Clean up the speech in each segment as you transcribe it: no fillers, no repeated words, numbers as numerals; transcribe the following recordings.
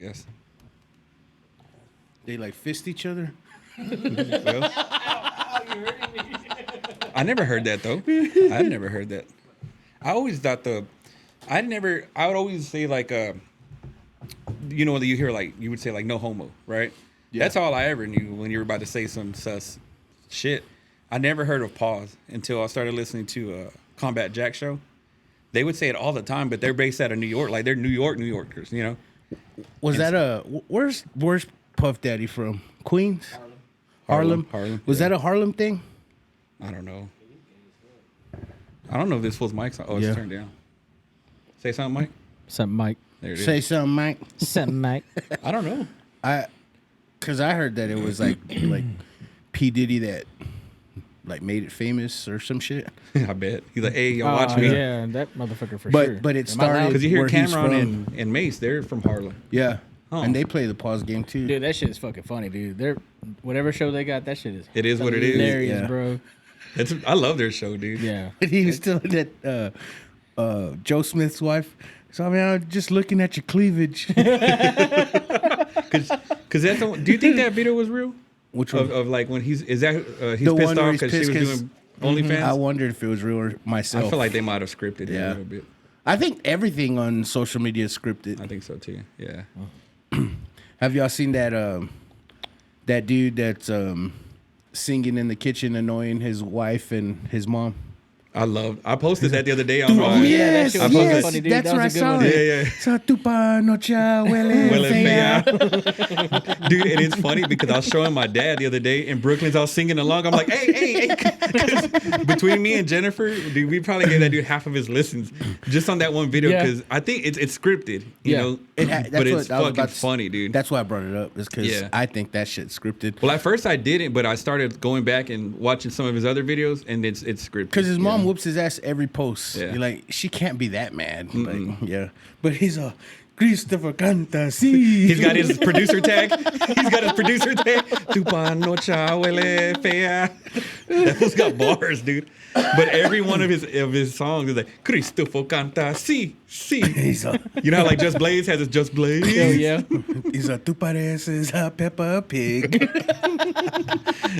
Yes. They like fist each other. Well, I never heard that though. I never heard that. I always thought I would always say like you know, you hear like you would say like no homo, right? Yeah. That's all I ever knew when you were about to say some sus shit. I never heard of pause until I started listening to Combat Jack show. They would say it all the time, but they're based out of New York. Like they're New Yorkers, you know? Was that where's Puff Daddy from? Queens? Harlem. Was that a Harlem thing? I don't know. I don't know if this fool's mic's on. Oh, it's turned down. Say something, Mike. Something, Mike. There it is. Say something, Mike. Something, Mike. I don't know. Because I heard that it was like P Diddy that like made it famous or some shit. I bet. He's like, hey, y'all watch me. Yeah, that motherfucker for sure. But it started Because you hear where he's Cameron from. and Mace, they're from Harlem. Yeah. Oh. And they play the pause game too. Dude, that shit is fucking funny, dude. They're whatever show they got, that shit is. It is what it is. Hilarious, Yeah. bro. I love their show, dude. Yeah. He was telling that Joe Smith's wife. So I mean, I'm just looking at your cleavage. Because that's the, do you think that video was real? Which one? Of like when he's pissed one where off he's because she pissed was 'cause- doing OnlyFans? I wondered if it was real or myself. I feel like they might have scripted it a little bit. I think everything on social media is scripted. I think so too. Yeah. Have y'all seen that that dude that's singing in the kitchen annoying his wife and his mom? I posted that the other day on my. Oh, yeah, that shit was yes, funny, dude. that's That where I was a good saw one. it. Yeah, yeah. Sa tu pa noche huele Huele fea. fea. Dude, and it's funny because I was showing my dad the other day in Brooklyn's. I was singing along. I'm like, hey. 'Cause between me and Jennifer, dude, we probably gave that dude half of his listens just on that one video Yeah. because I think it's scripted, you know, That's but it's what I was fucking about to- funny, dude. That's why I brought it up, is because Yeah. I think that shit's scripted. Well, at first I didn't, but I started going back and watching some of his other videos, and it's scripted. Because his mom whoops his ass every post. Yeah. You're like, she can't be that mad. Like, yeah. But he's a Christopher canta, sí. He's got his producer tag. Tu panocha huele fea. That fool's got bars, dude. But every one of his songs is like Christopher canta, sí. He's a, You know how like Just Blaze has his Just Blaze? Hell yeah. he's a, tu pareces a Peppa Pig.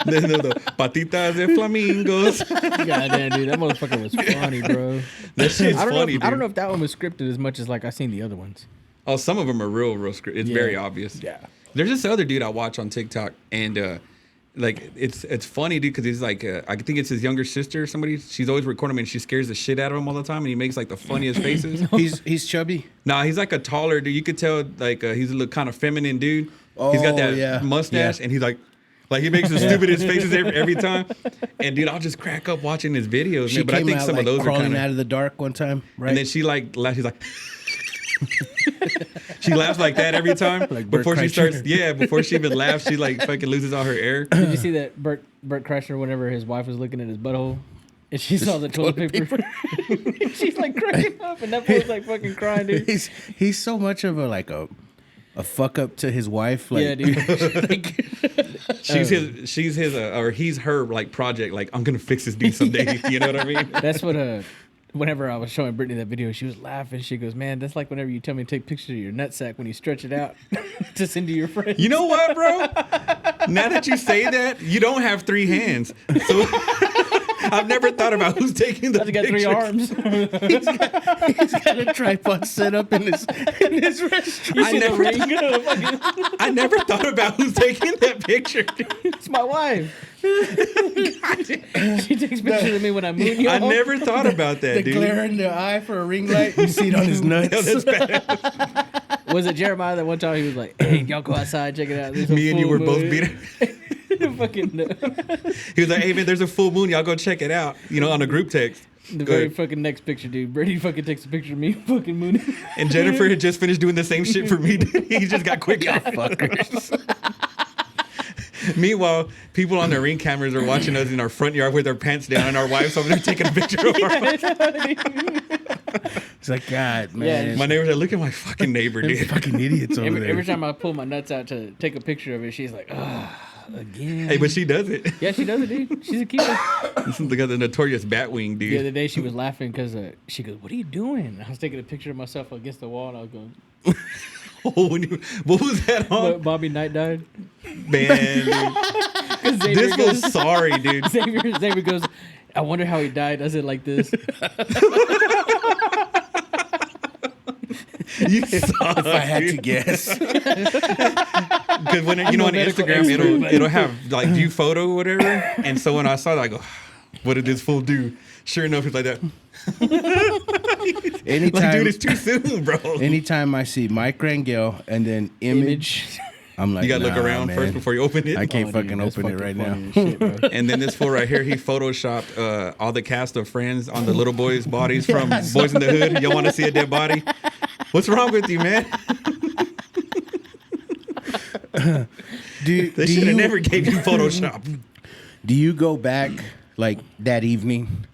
No, patitas de flamingos. Goddamn, dude, that motherfucker was funny, bro. That shit's I don't funny, know. dude. I don't know if that one was scripted as much as like I seen the other ones. Oh, some of them are real scripted. It's Yeah. very obvious. Yeah. There's this other dude I watch on TikTok, and like it's funny, dude, because he's like I think it's his younger sister or somebody. She's always recording him, and she scares the shit out of him all the time, and he makes like the funniest faces. He's chubby. Nah, he's like a taller dude. You could tell like he's a little kind of feminine dude. He's got Oh, that yeah. mustache, Yeah. and he's like he makes the stupidest faces every time. And dude, I'll just crack up watching his videos, She man. But I came think out some like of those are crawling kind of. out of the dark one time, right? And then she like laughs. She's like. She laughs like that every time. Like Bert before she Kreischer. starts, before she even laughs, she like fucking loses all her air. Did you see that Bert Kreischer whenever his wife was looking at his butthole? And she saw the toilet paper. She's like cracking up, and that boy's like fucking crying, dude. he's so much of a fuck up to his wife. Like, Yeah, dude. She's his, or he's her like project. Like I'm gonna fix this dude someday. You know what I mean? That's what whenever I was showing Brittany that video, she was laughing. She goes, "Man, that's like whenever you tell me to take pictures of your nutsack when you stretch it out to send to your friends." You know what, bro? Now that you say that, you don't have 3 hands. So I've never thought about who's taking the I got 3 arms. he's got a tripod set up in his restroom. You I see the never- ring? I never thought about who's taking that picture. It's my wife. She takes pictures of me when I moon you. I never thought about that, The dude. glare in the eye for a ring light. You see it on his nuts. Yo, that's bad. Was it Jeremiah that one time he was like, "Hey, y'all go outside, check it out." There's a Me and you full were both moon." beating. Fucking He was like, "Hey man, there's a full moon. Y'all go check it out." You know, on a group text. the Go very ahead. fucking next picture, dude. Brady fucking takes a picture of me fucking mooning. And Jennifer had just finished doing the same shit for me. He just got quick. Fuckers. Meanwhile, people on their ring cameras are watching us in our front yard with our pants down, and our wives over there taking a picture of our. It's like, God, man. My neighbor's like, "Look at my fucking neighbor, dude." fucking idiots over there. Every time I pull my nuts out to take a picture of it, she's like, again. Hey, but she does it. Yeah, she does it, dude. She's a keeper. Look at the notorious Batwing, The dude. other day she was laughing because she goes, "What are you doing?" I was taking a picture of myself against the wall, and I was going, What was that on? But Bobby Knight died. Man, dude. This was sorry, dude. Xavier goes, I wonder how he died. Does it like this? You suck, If I had to dude. guess. Because when on medical Instagram expert, it'll have like view photo or whatever, and so when I saw that, I go, what did this fool do? Sure enough, it's like that. Anytime, Like, dude, it's too soon, bro. anytime I see Mike Rangel and then image, I'm like, You gotta look nah, around man. first before you open it. I can't Oh, fucking dude, that's open it fucking right now. funny as shit, bro. And then this fool right here, he photoshopped all the cast of Friends on the little boys' bodies from Boys in the Hood. Y'all want to see a dead body? What's wrong with you, man? Do They should have never gave you Photoshop. Do you go back like that evening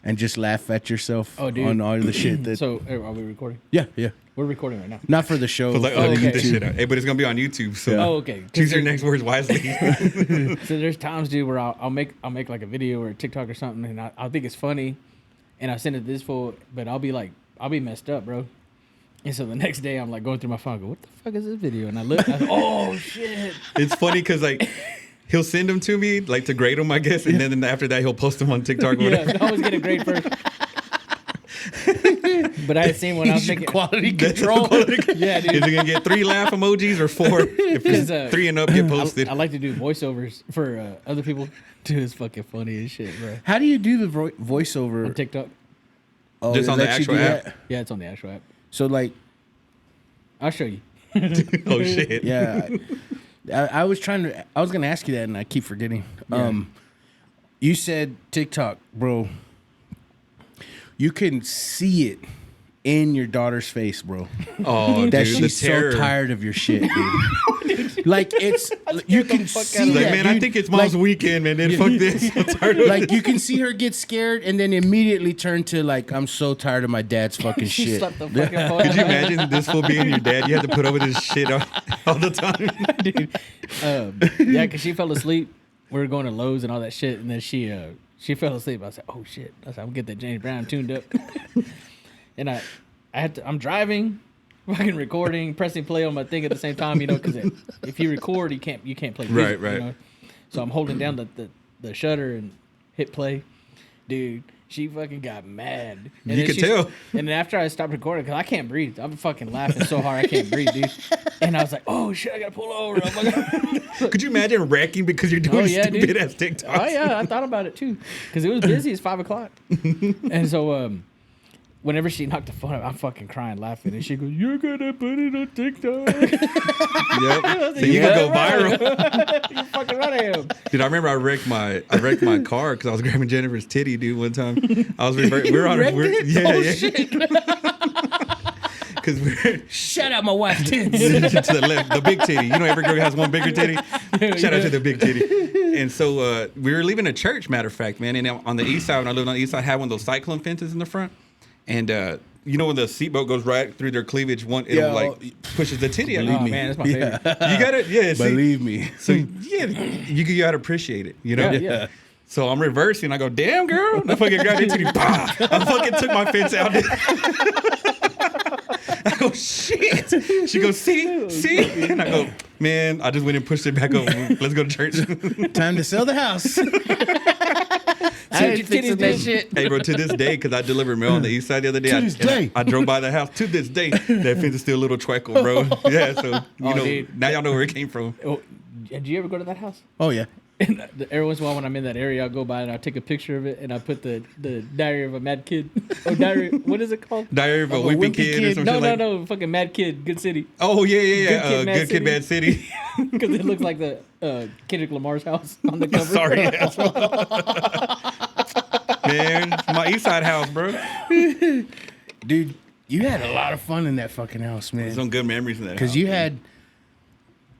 and just laugh at yourself Oh, dude. on all the shit that? So, are we recording? yeah. We're recording right now. Not for the show. I was like, for oh, the keep this YouTube. shit out. Hey, but it's gonna be on YouTube, so Oh, okay. choose your next words wisely. So there's times, dude, where I'll make like a video or a TikTok or something, and I'll think it's funny, and I'll send it to this fool, but I'll be messed up, bro. And so the next day, I'm like going through my phone, I go, what the fuck is this video? And I look, oh shit. It's funny because like he'll send them to me like to grade them, I guess, and then after that he'll post them on TikTok. Or Yeah, whatever. I always get a grade first. But I had seen when I was He's your making quality That's control. Yeah, dude. Is it gonna get 3 laugh emojis or 4? If it's 'Cause, 3 and up, get posted. I like to do voiceovers for other people. Dude, it's fucking funny as shit, bro. How do you do the On voiceover? TikTok. Oh, Just it on the lets you actual do app? that? Yeah, it's on the actual app. So like, I'll show you. Oh shit! yeah, I was gonna ask you that, and I keep forgetting. Yeah. You said TikTok, bro. You can see it in your daughter's face, bro. Oh, That dude, she's the terror. so tired of your shit, dude. Like it's you can see Like, that, man, I dude. think it's mom's Like, weekend, man. Then fuck this. I'm tired of like you can see her get scared and then immediately turn to like, I'm so tired of my dad's fucking She shit. slapped the fucking phone. Could you imagine this fool being your dad? You had to put up with this shit all the time. Dude. Yeah, because she fell asleep. We were going to Lowe's and all that shit, and then she fell asleep. I said, "Oh shit!" I said, "I'm gonna get that James Brown tuned up." And I'm driving, fucking recording, pressing play on my thing at the same time, you know, because if you record, you can't play music, Right. You know? So I'm holding down the shutter and hit play, dude. She fucking got mad. And You then could tell. And then after I stopped recording, because I can't breathe. I'm fucking laughing so hard I can't breathe, dude. And I was like, oh shit, I gotta pull over. I'm like, Could you imagine wrecking because you're doing Oh, yeah, stupid dude. ass TikToks? oh yeah, I thought about it too, because it was busy. It's 5:00, and so whenever she knocked the phone out, I'm fucking crying, laughing, and she goes, "You're gonna put it on TikTok." Yep. So you could go viral. You're fucking right, I am. Dude, I remember I wrecked my car because I was grabbing Jennifer's titty, dude. One time, I was we were on wrecked it? yeah, Oh, yeah. shit. Because we're Shout out my wife's tits. to the left, the big titty. You know, every girl has one bigger titty. Shout out to the big titty. And so we were leaving a church, matter of fact, man. And on the east side, when I lived on the east side, I had one of those cyclone fences in the front. And you know when the seatbelt goes right through their cleavage, it'll like pushes the titty out. Oh man, that's my favorite. You got it, yeah. See? Believe me. So yeah, you gotta appreciate it, you know. Yeah. So I'm reversing. I go, damn girl. And I fucking grabbed it titty. Bah! I fucking took my fence out. I go, shit. She goes, see? And I go, man, I just went and pushed it back up. Let's go to church. Time to sell the house. I ain't fixing that shit. Hey, bro, to this day, because I delivered mail on the east side the other day. To this day. I drove by the house. To this day, that fence is still a little twinkle, bro. Yeah, so, you know, dude. now y'all know where it came from. Oh, did you ever go to that house? Oh yeah. And every once in a while when I'm in that area, I'll go by and I'll take a picture of it and I put the Diary of a Mad Kid. Oh, Diary, what is it called? Diary of a Oh, Wimpy Wimpy Kid or Kid. some No, shit no, like no, fucking Mad Kid, Good City. Oh, yeah, yeah, yeah. Good Kid, Mad Good City. Kid, Bad City. Because it looks like the Kendrick Lamar's house on the cover. Sorry, asshole. Man, it's my east side house, bro. Dude, you had a lot of fun in that fucking house, man. Some good memories in that house. Because you had,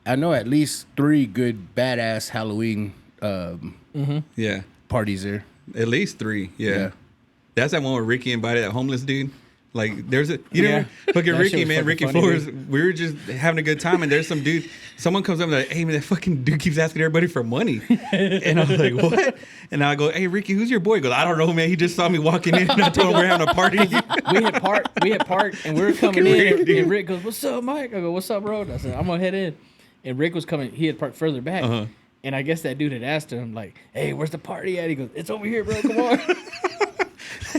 I know, at least 3 good badass Halloween Yeah. parties there. At least 3, yeah. Yeah. That's that one where Ricky invited that homeless dude. Like there's a you know fucking That shit Ricky was man, fucking Ricky funny, Flores. dude. We were just having a good time, and there's some dude. Someone comes up and like, hey man, that fucking dude keeps asking everybody for money, and I was like, what? And I go, hey Ricky, who's your boy? He goes, I don't know, man. He just saw me walking in, and I told him we're having a party. We had parked, and we were coming in, and Rick goes, "What's up, Mike?" I go, "What's up, bro?" And I said, "I'm gonna head in." And Rick was coming. He had parked further back, and I guess that dude had asked him like, "Hey, where's the party at?" He goes, "It's over here, bro. Come on."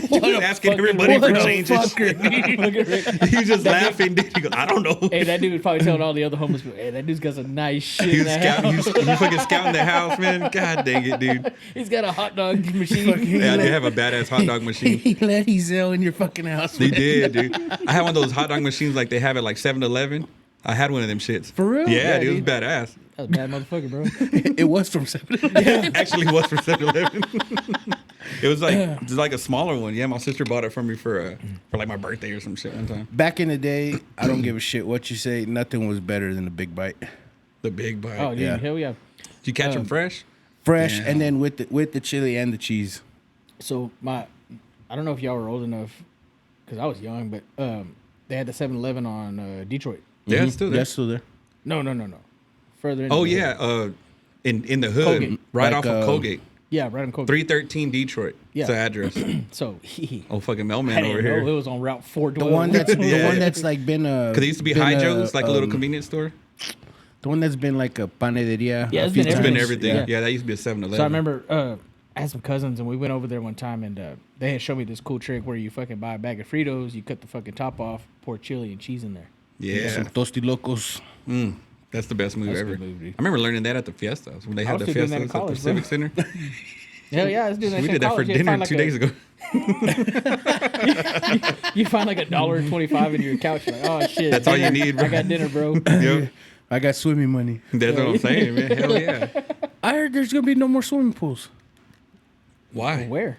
He was asking everybody for What a change. and fucker, shit. Look at Rick. He was just laughing, dude. He goes, I don't know. Hey, that dude was probably telling all the other homeless people, "Hey, that dude's got some nice shit." He in was that scouting. house. You fucking scouting the house, man. God dang it, dude. He's got a hot dog machine. Yeah, I did have a badass hot dog machine. He let Ezel in your fucking house. They man. did, dude. I had one of those hot dog machines like they have at like 7-Eleven. I had one of them shits. For real? Yeah, Yeah, dude, it was dude. badass. That was a bad motherfucker, bro. It was from 7. Actually, was for 7-Eleven. It was like a smaller one. Yeah, my sister bought it for me for like my birthday or some shit one time. Back in the day, I don't give a shit what you say. Nothing was better than a big bite. The big bite. Oh, dude, Yeah. hell yeah. Did you catch them fresh? Fresh, Damn. and then with the chili and the cheese. So I don't know if y'all were old enough, because I was young, but they had the 7-Eleven on Detroit. Yeah, it's still there. That's still there. No. Further in. Oh the yeah, hood. in the hood, Colgate. right Like, off of Colgate, Yeah, right on Colgate. 313 Detroit. Yeah. It's the address. So he. Oh fucking I mailman didn't over know here. it was on Route 412. The one that's Yeah. the one that's like been Because it used to be High Joe's, like a little convenience store. the one that's been like a panaderia. Yeah, a it's few been It's been times. everything. Yeah. Yeah, that used to be a 7-Eleven. So I remember I had some cousins and we went over there one time and they had showed me this cool trick where you fucking buy a bag of Fritos, you cut the fucking top off, pour chili and cheese in there. Yeah, Some tosti locos. that's the best move That's a ever. good move, dude. I remember learning that at the fiestas when they had was the still doing that in fiestas at the college, bro. Civic Center. Hell yeah, I was doing that We shit did in that for college. You dinner find like 2 days ago. You find like $1.25 in your couch, you're like, oh shit. That's all you need, bro. I got dinner, bro. Yep. I got swimming money. That's what I'm saying, man. Hell yeah. I heard there's gonna be no more swimming pools Why? Where?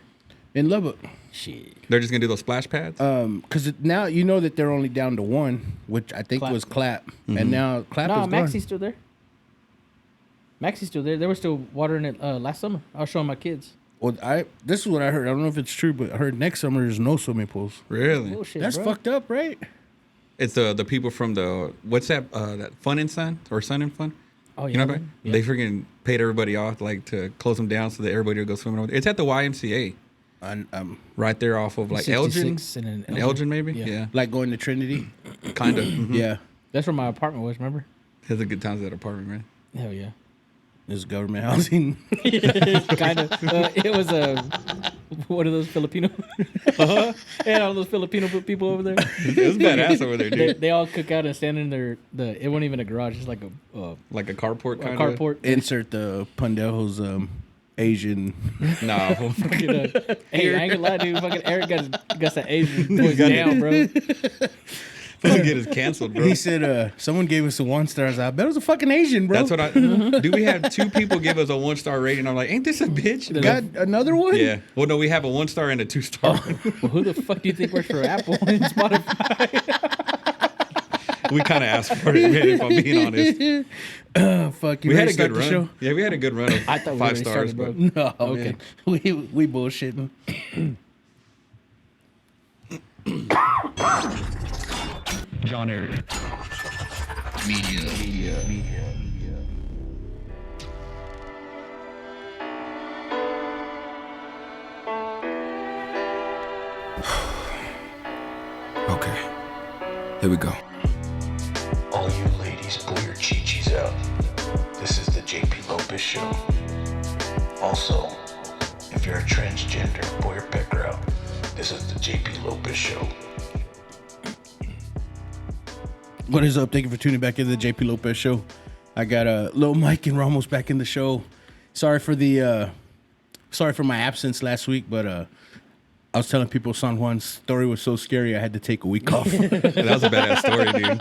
in Lubbock. Shit. They're just gonna do those splash pads. Because now you know that they're only down to one, which I think Clap. was Clap, and now Clap No, is Maxie's gone. still there. Maxie's still there. They were still watering it last summer. I was showing my kids. Well, this is what I heard. I don't know if it's true, but I heard next summer there's no swimming pools. Really? Bullshit, That's bro. fucked up, right? It's the people from the what's that Fun and Sun or Sun and Fun? Oh, yeah. You know what I mean? Yeah. They freaking paid everybody off like to close them down so that everybody would go swimming over there. It's at the YMCA, right there off of like Elgin. 66 and then Elgin maybe? Yeah. Yeah. Like going to Trinity. Kind of. Yeah, That's where my apartment was, remember? Has a good times at that apartment, man. Hell yeah. there's government housing. kind of. It was one of those Filipino. And all those Filipino people over there. It was badass over there, dude. They all cook out and stand in it wasn't even a garage, it's like a Like a carport kind of. carport. Insert the Pandejo's Asian. No. Fucking, hey, I ain't gonna lie, dude. Fucking Eric got some Asian boys down, bro. Fucking get us canceled, bro. He said, someone gave us a 1 star. I bet it was a fucking Asian, bro. That's what I do. We have 2 people give us a 1-star rating. I'm like, ain't this a bitch? Got another one? Yeah. Well, no, we have a 1-star and a 2-star. Well, who the fuck do you think works for Apple and Spotify? We kind of asked for it, man, if I'm being honest. Fuck you. We had ready a to start good the run. Yeah, we had a good run of I thought we 5 already stars, started, bro. but No, Okay. man. We bullshitting. John Eric. Media. Okay, here we go. All you ladies, pull your chi-chis out. This is the JP Lopez show. Also, if you're a transgender, pull your pecker out. This is the JP Lopez show. What is up? Thank you for tuning back into the JP Lopez show. I got Lil Mike and Ramos back in the show. Sorry for my absence last week, but I was telling people San Juan's story was so scary I had to take a week off. that was a badass story, dude.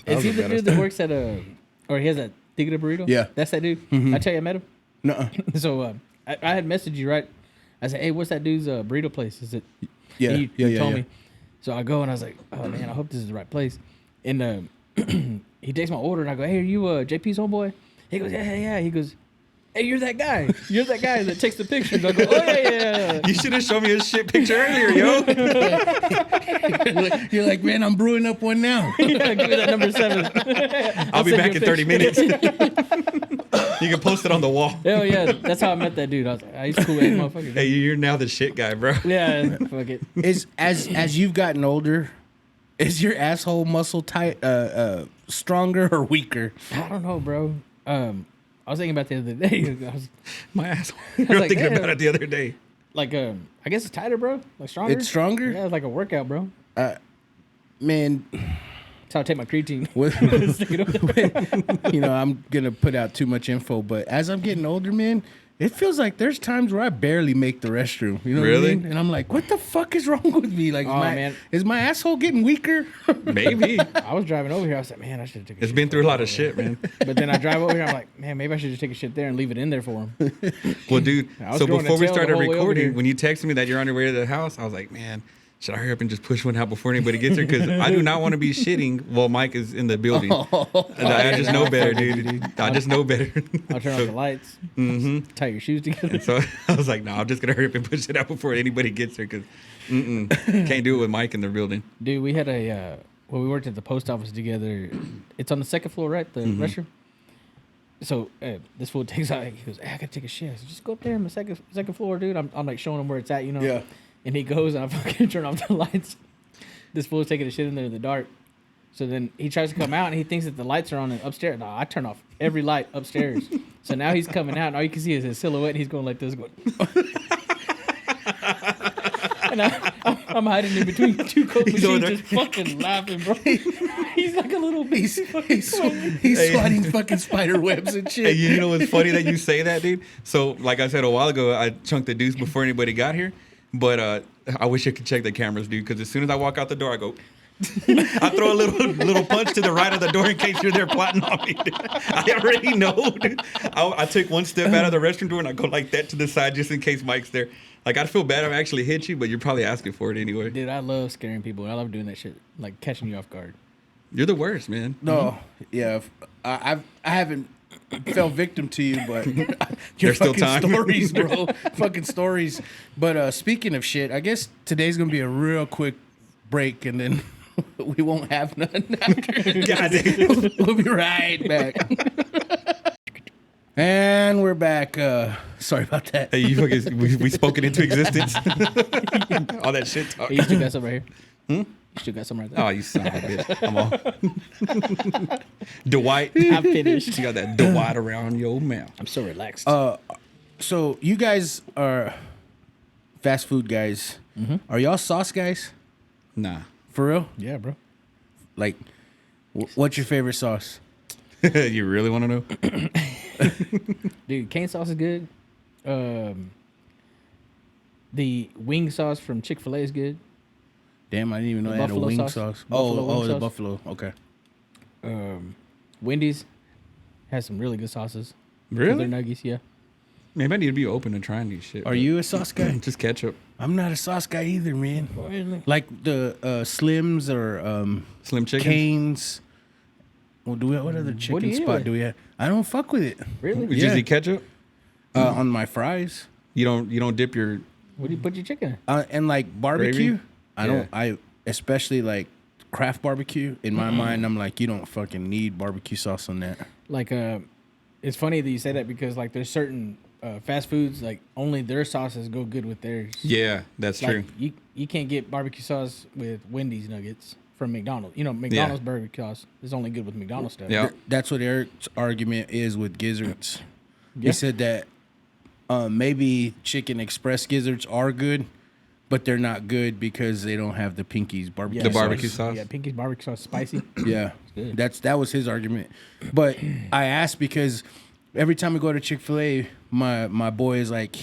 Is he was the a dude that works at or he has a Tigre Burrito? Yeah. That's that dude? I tell you, I met him. Nuh-uh. So I had messaged you, right? I said, hey, what's that dude's burrito place? Is it? Yeah, And yeah, you yeah, told yeah. me. So I go and I was like, oh man, I hope this is the right place. And he takes my order and I go, hey, are you JP's homeboy? He goes, yeah. He goes, hey, you're that guy. You're that guy that takes the pictures. I go, oh, yeah. You should have shown me a shit picture earlier, yo. You're like, man, I'm brewing up one now. Yeah, give me that number 7. I'll be send back you in a 30 minutes. You can post it on the wall. Hell yeah. That's how I met that dude. I was like, he's cool ass motherfucker. Hey, you're now the shit guy, bro. Yeah, fuck it. Is as you've gotten older, is your asshole muscle tight stronger or weaker? I don't know, bro. I was thinking about the other day. My asshole. was You were like, thinking damn. about it the other day. Like, I guess it's tighter, bro. Like stronger. It's stronger? Yeah, it's like a workout, bro. Man, That's how I take my creatine. with, Stick it up there. you know, I'm gonna put out too much info, but as I'm getting older, man, it feels like there's times where I barely make the restroom. You know what Really? I mean? And I'm like, what the fuck is wrong with me? Like, Oh, man. is my asshole getting weaker? Maybe. I was driving over here. I was like, man, I should have taken. It's been through a lot of shit, man. But then I drive over here. I'm like, man, maybe I should just take a shit there and leave it in there for him. Well, dude, I was so growing before a we tail started the whole way over recording, here. when you texted me that you're on your way to the house, I was like, man, should I hurry up and just push one out before anybody gets here? Because I do not want to be shitting while Mike is in the building. And I just know better, dude. I just know better. I'll turn off the lights. Tie your shoes together. So I was like, no, I'm just going to hurry up and push it out before anybody gets here because can't do it with Mike in the building. Dude, we had a when we worked at the post office together. It's on the second floor, right? The restroom. So this fool takes out. He goes, hey, I gotta take a shit. I said, just go up there on the second floor, dude. I'm like showing him where it's at, you know. Yeah. And he goes, and I fucking turn off the lights. This fool's taking a shit in there in the dark. So then he tries to come out, and he thinks that the lights are on upstairs. No, I turn off every light upstairs. So now he's coming out, and all you can see is his silhouette, and he's going like this, going. And I'm hiding in between two Coke He's over machines, there. just fucking laughing, bro. He's like a little He's baby. he's swatting fucking spider webs and shit. Hey, you know what's funny that you say that, dude? So, like I said a while ago, I chunked the deuce before anybody got here. But I wish I could check the cameras, dude, because as soon as I walk out the door, I go... I throw a little punch to the right of the door in case you're there plotting on me, dude. I already know, dude. I take one step out of the restroom door and I go like that to the side just in case Mike's there. Like, I'd feel bad if I actually hit you, but you're probably asking for it anyway. Dude, I love scaring people. I love doing that shit, like catching you off guard. You're the worst, man. No, yeah, I haven't fell victim to you, but There's still fucking time. stories, bro. Fucking stories. But speaking of shit, I guess today's gonna be a real quick break, and then we won't have none after. God damn. We'll be right back. And we're back. Sorry about that. Hey, you fucking, we spoke it into existence. All that shit talk. Hey, you still got some right here? You still got some right there? Oh, you son of a bitch. I'm on. Dwight. I'm finished. You got that Dwight around your mouth. I'm so relaxed. So you guys are fast food guys. Are y'all sauce guys? Nah. For real? yeah, bro. Like, what's your favorite sauce? You really want to know? Dude, cane sauce is good. The wing sauce from Chick-fil-A is good. Damn, I didn't even know The they had a buffalo wing sauce? sauce. Buffalo wing The sauce? buffalo. Okay. Wendy's has some really good sauces. Really? Their nuggies, yeah. Maybe I need to be open to trying these shit. Are you a sauce guy? Just ketchup. I'm not a sauce guy either, man. Like the Slims or Slim chicken. Canes. Well, what other do chicken you spot eat? do we have? I don't fuck with it. Really? You Yeah. just eat ketchup? On my fries. You don't dip your... What do you put your chicken in? And like barbecue, Gravy? I don't. Yeah. I especially like craft barbecue. In my mind, I'm like, you don't fucking need barbecue sauce on that. Like, it's funny that you say that because, like, there's certain fast foods, like, only their sauces go good with theirs. Yeah, that's true. Like, you can't get barbecue sauce with Wendy's nuggets from McDonald's. You know, McDonald's barbecue sauce is only good with McDonald's stuff. Yeah. That's what Eric's argument is with gizzards. Yeah. He said that maybe Chicken Express gizzards are good, but they're not good because they don't have the Pinky's barbecue. The barbecue sauce? Yeah, Pinky's barbecue sauce is spicy. Yeah, good. that was his argument. But I asked because every time we go to Chick-fil-A, my boy is like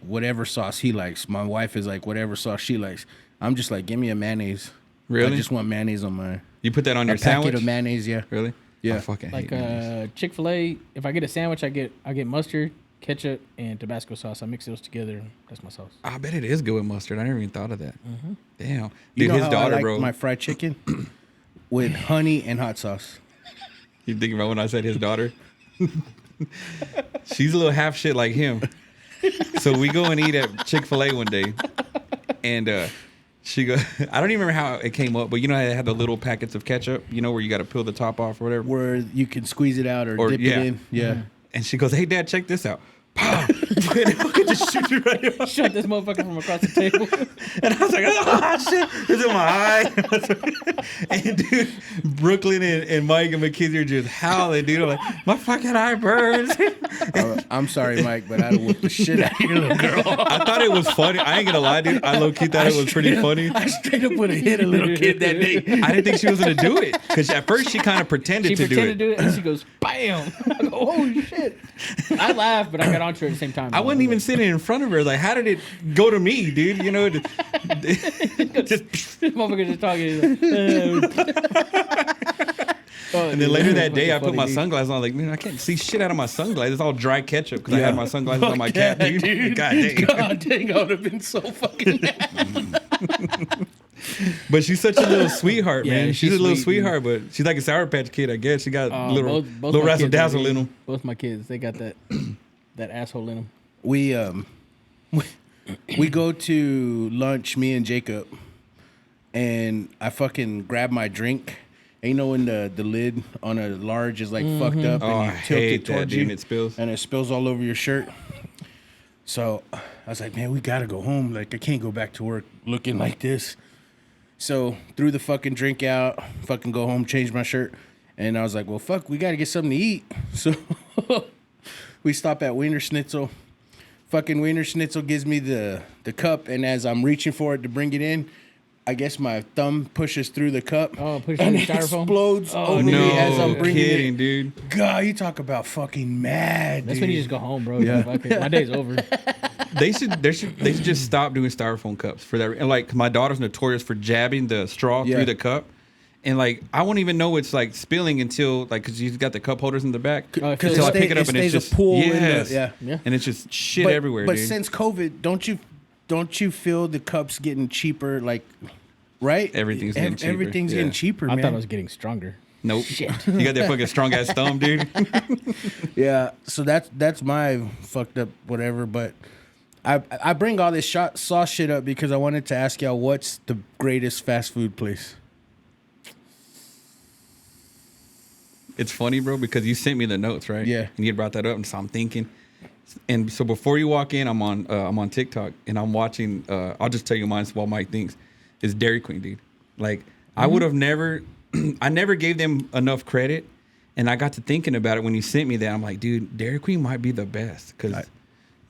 whatever sauce he likes. My wife is like whatever sauce she likes. I'm just like, give me a mayonnaise. Really? I just want mayonnaise on mine. You put that on your A packet sandwich? of mayonnaise, yeah. Really? Yeah. I fucking Like hate mayonnaise. Chick-fil-A, if I get a sandwich, I get mustard, ketchup, and Tabasco sauce. I mix those together. That's my sauce. I bet it is good with mustard. I never even thought of that. Damn. You Dude, know his how daughter, I like bro. my fried chicken with honey and hot sauce. You thinking about when I said his daughter? She's a little half shit like him. So we go and eat at Chick-fil-A one day, and she go. I don't even remember how it came up, but you know how they have the little packets of ketchup, you know, where you got to peel the top off or whatever. Where you can squeeze it out or dip yeah. it in. Yeah. And she goes, "Hey, Dad, check this out." Pow! Just shoot you right off. Shot this motherfucker from across the table. And I was like, "Oh shit, it's in my eye." And dude, Brooklyn and Mike and McKinsey are just howling, dude. I'm like, "My fucking eye burns." I'm sorry, Mike, but I'd whoop the shit out of your little girl. I thought it was funny. I ain't gonna lie, dude. I low key thought it was pretty funny. I straight up would have hit a little kid that day. I didn't think she was gonna do it because at first she kind of pretended She to pretended do to it. do it, and she goes, "Bam!" I go, "Holy shit!" I laughed, but I got onto her at the same time. I wasn't even sitting in front of her. Like, how did it go to me, dude? You know, just This motherfucker just talking. and then later that day, I put my sunglasses on. Like, man, I can't see shit out of my sunglasses. It's all dry ketchup because I had my sunglasses on my cat, dude. God dang. God dang, I would have been so fucking mad. But she's such a little sweetheart, Yeah, man. She's a little she's sweet, sweetheart, but she's like a Sour Patch Kid, I guess. She got little both little my razzle kids dazzle are in them. Both my kids, they got that that asshole in them. We go to lunch, me and Jacob, and I fucking grab my drink. And you know when the lid on a large is like fucked up Oh, I and you tilt hate it that, towards dude, you and it spills. and it spills all over your shirt. So I was like, man, we gotta go home. Like I can't go back to work looking like this. So threw the fucking drink out, fucking go home, change my shirt. And I was like, well, fuck, we gotta get something to eat. So we stop at Wiener Schnitzel. Fucking Wiener Schnitzel gives me the cup, and as I'm reaching for it to bring it in, I guess my thumb pushes through the cup. Oh, pushes and through it the styrofoam? explodes over No me as I'm bringing kidding, it. dude. God, you talk about fucking mad, That's dude. when you just go home, bro. Yeah. Fuck it. My day's over. They should just stop doing styrofoam cups for that. And like my daughter's notorious for jabbing the straw Yeah. through the cup. And like I won't even know it's like spilling until like because you've got the cup holders in the back. Oh, it Because feels Until I like- pick it up and it's stays just a pool yes. in the, Yeah. And it's just shit but, everywhere, But dude. since COVID, don't you feel the cups getting cheaper? Like, right? Everything's getting cheaper, Everything's yeah. getting cheaper, I man. thought it was getting stronger. Nope. Shit. You got that fucking strong ass thumb, dude. Yeah, so that's my fucked up whatever. But I bring all this sauce shit up because I wanted to ask y'all what's the greatest fast food place. It's funny, bro, because you sent me the notes, right? Yeah. And you had brought that up, and so I'm thinking. And so before you walk in, I'm on TikTok, and I'm watching. I'll just tell you mine while Mike thinks. Is Dairy Queen, dude. Like I would have never, I never gave them enough credit, and I got to thinking about it when you sent me that. I'm like, dude, Dairy Queen might be the best because,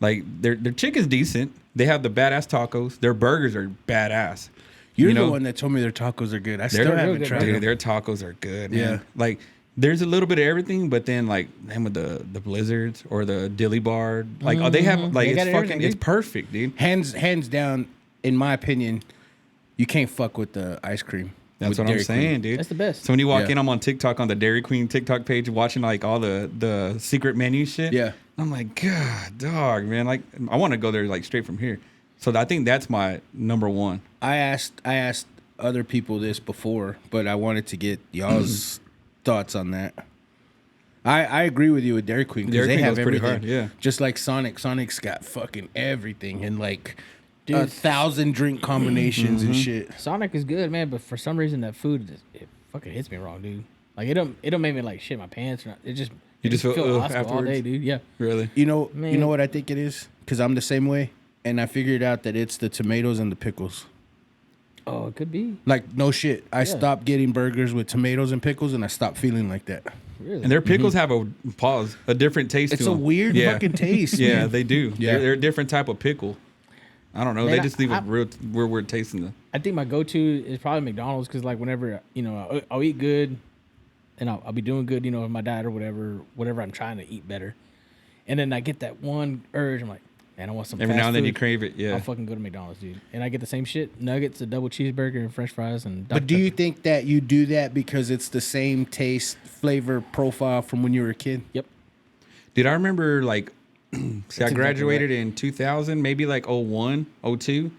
like, their chicken's decent. They have the badass tacos. Their burgers are badass. You're You the know? one that told me their tacos are good. I They're still real haven't good, tried bro. Dude, them. their tacos are good, man. Yeah. Like there's a little bit of everything, but then like them with the blizzards or the dilly bar, like oh, they have like They it's got fucking everything, it's dude. perfect, dude. Hands down, in my opinion, you can't fuck with the ice cream. That's with what Dairy I'm saying, Queen. dude. That's the best. So when you walk Yeah. in, I'm on TikTok on the Dairy Queen TikTok page, watching like all the secret menu shit. Yeah. I'm like, God, dog, man. Like I want to go there like straight from here. So I think that's my number one. I asked other people this before, but I wanted to get y'all's thoughts on that. I agree with you with Dairy Queen because Dairy they Queen have goes pretty everything. hard, yeah. Just like Sonic. Sonic's got fucking everything and like Dude. 1,000 drink combinations and shit. Sonic is good, man, but for some reason that food it fucking hits me wrong, dude. Like it don't make me like shit my pants. Or not. It just You just feel Oscar all afterwards? day, dude. Yeah. Really? You know Man. what I think it is? Because I'm the same way, and I figured out that it's the tomatoes and the pickles. Oh, it could be. Like no shit, I stopped getting burgers with tomatoes and pickles, and I stopped feeling like that. Really. And their pickles have a different taste It's to a them. weird Yeah. fucking taste. Yeah, man. they do. Yeah. They're a different type of pickle. I don't know. Man, they just leave I- a real weird taste in the. I think my go-to is probably McDonald's because like whenever I'll eat good, and I'll be doing good, with my diet or whatever I'm trying to eat better, and then I get that one urge. I'm like, man, I want some. Every fast now and then you food. crave it. Yeah. I'll fucking go to McDonald's, dude, and I get the same shit: nuggets, a double cheeseburger, and French fries, and. But do you think that you do that because it's the same taste, flavor profile from when you were a kid? Yep. Dude, I remember like, see, I exactly graduated in 2000, maybe like 01, 02.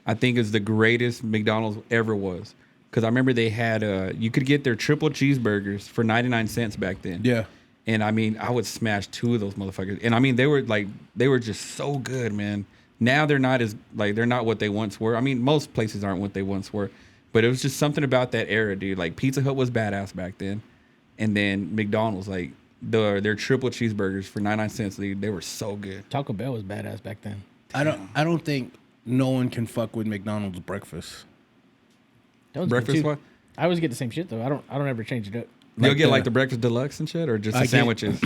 I think is the greatest McDonald's ever was. Because I remember they had, you could get their triple cheeseburgers for 99 cents back then. Yeah. And I mean, I would smash 2 of those motherfuckers. And I mean, they were just so good, man. Now they're not they're not what they once were. I mean, most places aren't what they once were, but it was just something about that era, dude. Like Pizza Hut was badass back then, and then McDonald's, like their triple cheeseburgers for 99 cents, they were so good. Taco Bell was badass back then. I don't think no one can fuck with McDonald's breakfast. That was Breakfast good too. what? I always get the same shit though. I don't ever change it up. You'll Like get the- like the breakfast deluxe and shit, or just I the get- sandwiches.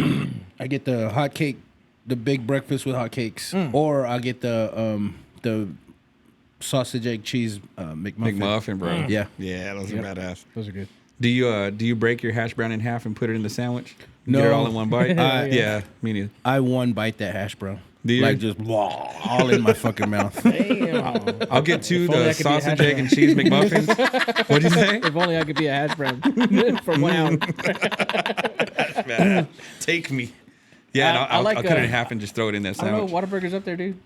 I get the hot cake, the big breakfast with hot cakes, or I get the sausage egg cheese McMuffin. McMuffin, bro. Yeah. Yeah, those are badass. Those are good. Do you break your hash brown in half and put it in the sandwich? No. Get it all in one bite? Yeah. Me neither. I one bite that hash brown. Do you? Like just all in my fucking mouth. Damn. I'll get 2 If only I the could be a sausage, hash egg, and cheese McMuffins. What'd you say? If only I could be a hash brown for 1 hour. Take me. Yeah, and I I'll like, cut it in half and just throw it in that I don't know. sandwich. Whataburger's up there, dude.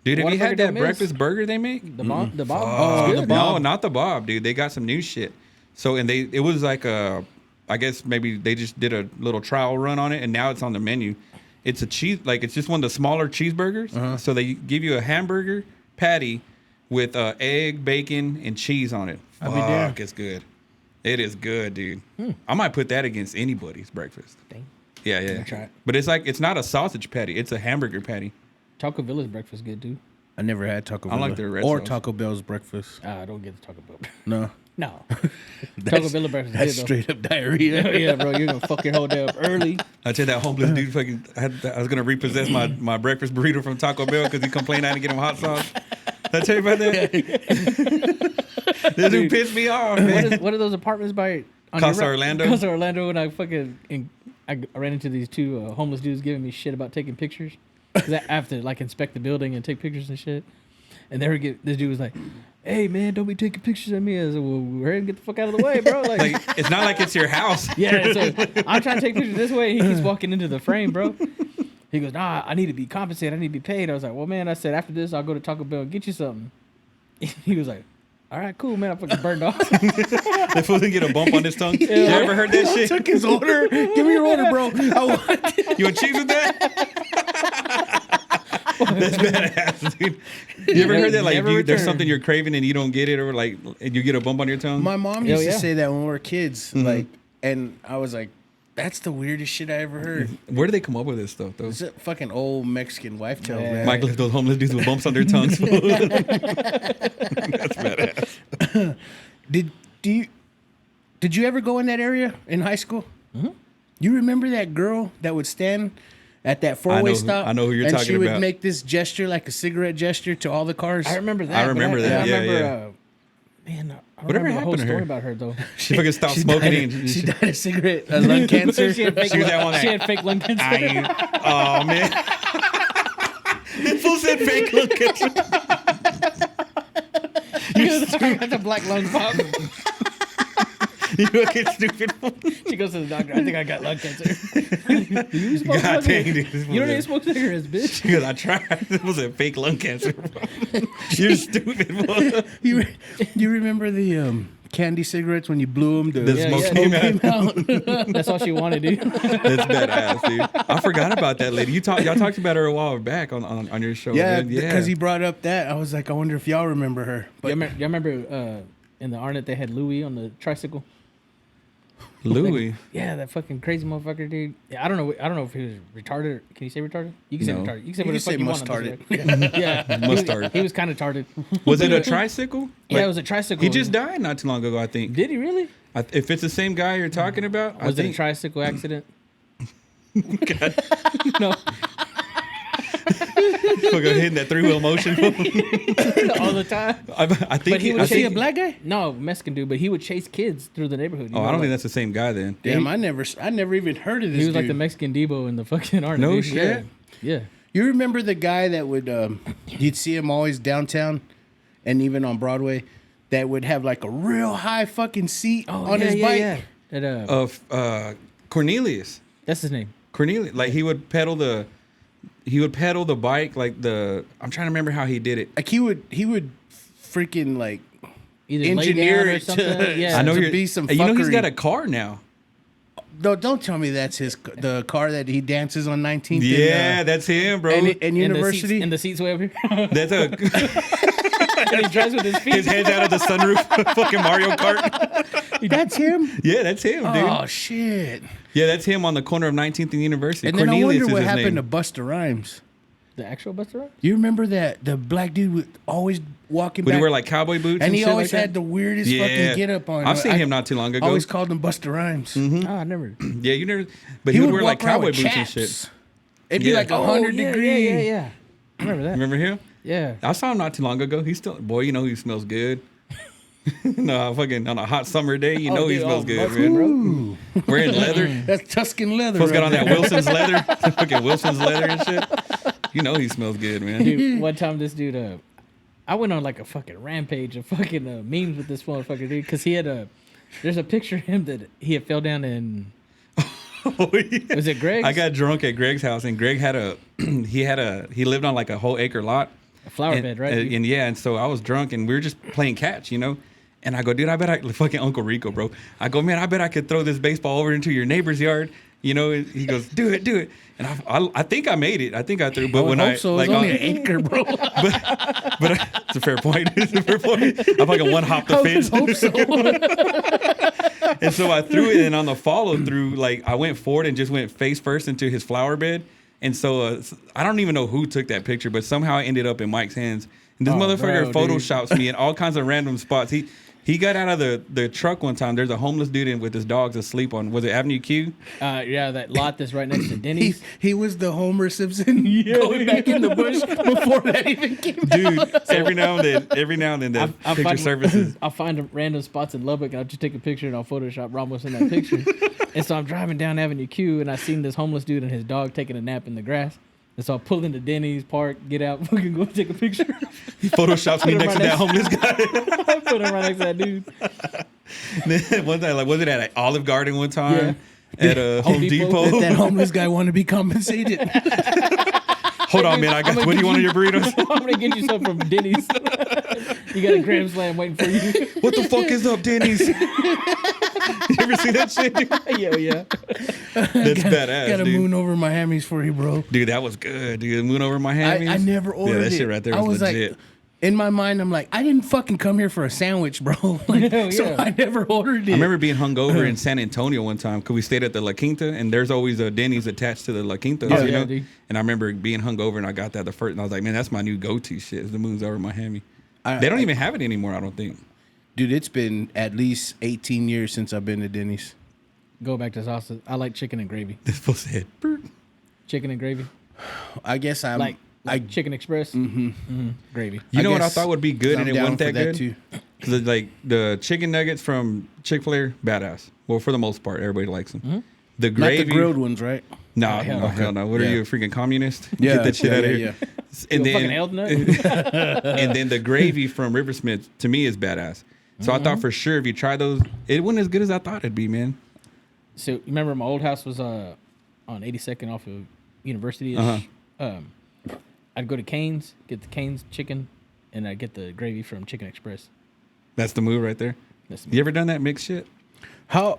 Dude, have you Whataburger had that don't miss. breakfast burger they make? The Bob. The Bob. Oh, It's the good. Bob. No, not the Bob, dude. They got some new shit. So, and it was like I guess maybe they just did a little trial run on it, and now it's on the menu. It's a cheese, like it's just one of the smaller cheeseburgers. So they give you a hamburger patty with egg, bacon, and cheese on it. I'll be there. Fuck, it's good. It is good, dude. I might put that against anybody's breakfast. Dang. Yeah. try it. But it's not a sausage patty. It's a hamburger patty. Taco Villa's breakfast good too. I never had Taco I Bell. like their red or sauce. Taco Bell's breakfast. I don't get the Taco Bell. No. No. Taco Bell breakfast That's is good straight up diarrhea. though. Yeah, bro, you're gonna fuck your whole day up early. I tell you, that homeless dude fucking. I was gonna repossess my breakfast burrito from Taco Bell because he complained I didn't get him hot sauce. Did I tell you about that? This dude pissed me off, man. What are those apartments by on Casa your right? Orlando? Casa Orlando, and I ran into these 2 homeless dudes giving me shit about taking pictures. Cause I have to like inspect the building and take pictures and shit. And this dude was like, "Hey man, don't be taking pictures of me." I said, "Well, hurry and get the fuck out of the way, bro." Like it's not like it's your house. Yeah, so I'm trying to take pictures this way. He keeps walking into the frame, bro. He goes, "Nah, I need to be compensated. I need to be paid." I was like, "Well, man," I said, "after this, I'll go to Taco Bell and get you something." He was like, "All right, cool, man." I fucking burned off. The fool didn't get a bump on his tongue. You ever heard that shit? Took his order. Give me your order, bro. I want it. You want cheese with that? That's badass, dude. You ever heard that? Like, Never there's returned. something you're craving and you don't get it, or like you get a bump on your tongue. My mom Hell used to yeah. say that when we were kids. Like, and I was like, that's the weirdest shit I ever heard. Where do they come up with this stuff, though? It's a fucking old Mexican wife tale, Yeah. man. Mike left those homeless dudes with bumps on their tongues. That's badass. Did you ever go in that area in high school? Mm-hmm. You remember that girl that would stand at that four-way stop? I know who you're and talking she would about. make this gesture, like a cigarette gesture, to all the cars. I remember that. I but remember that, I yeah, remember, yeah. Man, I don't Whatever remember the whole happened to story her? about her though. She fucking stopped smoking. She died of cigarette, lung cancer. she had fake, She was that one she that- had fake lung cancer. Oh man. This fool said fake lung cancer. I got the black lung pop. You fucking stupid fool. She goes to the doctor. I think I got lung cancer. You smoke God fucking- dang, dude. This You don't fool even smoke cigarettes, bitch. Because I tried. This was a fake lung cancer. You're stupid, boy. You remember the candy cigarettes when you blew them? The smoke came out. That's all she wanted, dude. That's badass, dude. I forgot about that lady. Y'all talked about her a while back on your show. Yeah, man. because he brought up that. I was like, I wonder if y'all remember her. But Y'all remember in the Arnett they had Louis on the tricycle? Louis. Yeah, that fucking crazy motherfucker, dude. Yeah, I don't know if he was retarded. Can you say retarded? You can say No. retarded. You can say You what the can fuck say you want. on this, yeah, Mustard. He was kind of retarded. Was it a tricycle? Yeah, Like, it was a tricycle. He just died not too long ago, I think. Did he really? If it's the same guy you're talking about, Was I it a think. tricycle accident? God, No, fucking hitting that three-wheel motion. all the time. I think But he he. would I was he a think, black guy? No, Mexican dude, but he would chase kids through the neighborhood. you oh, know, I don't like- think that's the same guy then. Damn, I never even heard of this. He was like dude. the Mexican Debo in the fucking Arnett. No dude. shit? Yeah. You remember the guy that would you'd see him always downtown and even on Broadway that would have like a real high fucking seat on his bike? That, Of Cornelius. that's his name. Cornelius, like he would pedal the bike like the. I'm trying to remember how he did it. Like he would freaking like Either engineer lay down or it something. to- Yeah. I know to you're. be some You know he's fuckery. got a car now. No, don't tell me that's the car that he dances on 19th. Yeah, that's him, bro. and University. And the seats way up here. That's a And he drives with his feet. his head's out of the sunroof. Fucking Mario Kart. That's him. Yeah, that's him, dude. Oh shit! Yeah, that's him on the corner of 19th and University. And then Cornelius I wonder what is his happened name. to Busta Rhymes. The actual Buster Rhymes? You remember that the black dude would always walking Would back, he wear like cowboy boots? and he shit always like had that? the weirdest Yeah. fucking get up on. I've seen I him not too long ago. Always called him Busta Rhymes. Oh, I never. Yeah, you never. But he would wear like walk around cowboy with boots and chaps. shit. It'd be Yeah. like 100 degree. Yeah. I remember that. Remember him? Yeah. I saw him not too long ago. He's still, boy, you know he smells good. No, fucking on a hot summer day, you know he dude, smells good, mustard, man. bro. Wearing leather. That's Tuscan leather. Folks got right on that there. Wilson's leather, fucking Wilson's leather and shit. You know he smells good, man. Dude, one time this dude, I went on like a fucking rampage of fucking memes with this motherfucker, dude, because he had there's a picture of him that he had fell down in. Oh, yeah. Was it Greg's? I got drunk at Greg's house, and Greg had he lived on like a whole acre lot. A flower and, bed, right? And yeah, and so I was drunk, and we were just playing catch, you know. And I go, dude, I bet fucking Uncle Rico, bro. I go, man, I bet I could throw this baseball over into your neighbor's yard. You know, and he goes, do it. And I think I made it. I think I threw. But I would hope so. It's only an acre, bro. but it's a fair point. It's a fair point. I fucking one hopped the fence. Hope so. And so I threw it, and on the follow through, like I went forward and just went face first into his flower bed. And so I don't even know who took that picture, but somehow I ended up in Mike's hands. And this motherfucker bro, photoshops me in all kinds of random spots. He got out of the truck one time. There's a homeless dude in with his dogs asleep on, was it Avenue Q? Yeah, that lot that's right next to Denny's. He was the Homer Simpson going back in the bush before that even came out. Dude, every now and then that picture surfaces. I'll find random spots in Lubbock, and I'll just take a picture and I'll Photoshop Ramos in that picture. And so I'm driving down Avenue Q, and I seen this homeless dude and his dog taking a nap in the grass. And so I pull into Denny's, park, get out, fucking go take a picture. He photoshops me Put him next to right that homeless guy. Put him right next to that dude. Then one time, like, was it at Olive Garden one time? Yeah. At Home Depot. That homeless guy wanted to be compensated. Hold on, man. I'm gonna What do you get want on your burritos? I'm gonna get you some from Denny's. You got a Grand Slam waiting for you. What the fuck is up, Denny's? You ever see that shit, dude? Yeah. That's badass, Got a dude. moon over Miami's for you, bro. Dude, that was good, dude. Moon over Miami. I never ordered Yeah, that it. shit right there I was was legit. like, in my mind, I'm like, I didn't fucking come here for a sandwich, bro. Like, Hell so yeah. I never ordered it. I remember being hungover in San Antonio one time because we stayed at the La Quinta, and there's always a Denny's attached to the La Quinta, Oh, you yeah, know. dude. And I remember being hungover, and I got that the first, and I was like, man, that's my new go-to shit. Is the Moon's over Miami. They don't even have it anymore, I don't think. Dude, it's been at least 18 years since I've been to Denny's. Go back to sausage. I like chicken and gravy. This fool said, "Brr." Chicken and gravy. I guess I'm Like Chicken Express. Gravy. You know what I guess thought would be good, I'm and it down wasn't for that good. too. Because like the chicken nuggets from Chick-fil-A, badass. Well, for the most part, everybody likes them. The Not gravy, the grilled ones, right? no, hell no, no. hell no. What are Yeah. you, a freaking communist? Yeah, Get that shit yeah, out of yeah, here. You And a fucking then, health nut? and then the gravy from Riversmith to me is badass. So I thought for sure if you try those, it wasn't as good as I thought it'd be, man. So you remember my old house was on 82nd off of University. I'd go to Cane's, get the Cane's chicken, and I'd get the gravy from Chicken Express. That's the move right there. That's You ever done that mixed shit? How?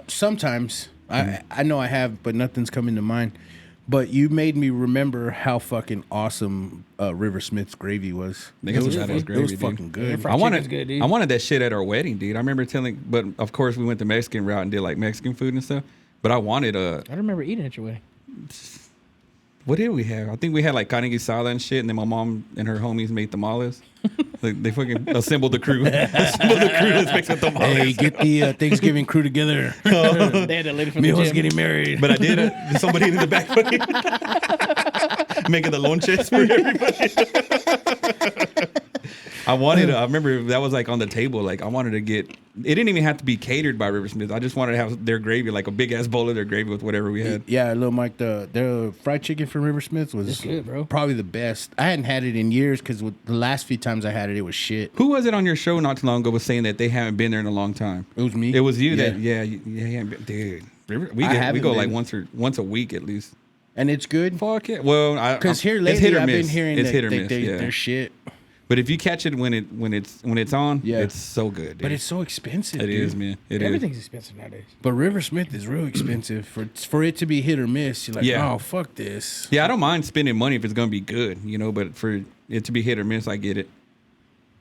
Sometimes I know I have, but nothing's coming to mind. But you made me remember how fucking awesome River Smith's gravy was. They got some badass It was gravy, dude. fucking good. Fried I wanted, chicken's good, dude. I wanted that shit at our wedding, dude. I remember telling, but of course we went the Mexican route and did like Mexican food and stuff. But I wanted I don't remember eating at your wedding. what did we have? I think we had like carne guisada and shit, and then my mom and her homies made tamales. Like they fucking assembled the crew. Assembled the crew. Let's make some tamales. Hey, get the Thanksgiving crew together. They had a lady from the Mio's gym. getting married. But I did somebody in the back making the lunches for everybody. I remember that was like on the table. Like I wanted to get, it didn't even have to be catered by Riversmith. I just wanted to have their gravy, like a big ass bowl of their gravy with whatever we had. Yeah, little Mike, the fried chicken from River Smith's was It's good, bro. probably the best. I hadn't had it in years because the last few times I had it, it was shit. Who was it on your show not too long ago was saying that they haven't been there in a long time? It was me. It was you Yeah. that, yeah, dude. We I we haven't go like been. once a week at least. And it's good. Fuck it. Well, Because here it's lately hit or I've been miss. hearing it's that hit or miss. Yeah. they're shit. But if you catch it when it's on, Yeah. it's so good. Dude. But it's so expensive. It dude. is, man. It is. Everything's expensive nowadays. But River Smith is real expensive for it to be hit or miss. You're like, Yeah. oh fuck this. Yeah, I don't mind spending money if it's gonna be good, but for it to be hit or miss, I get it.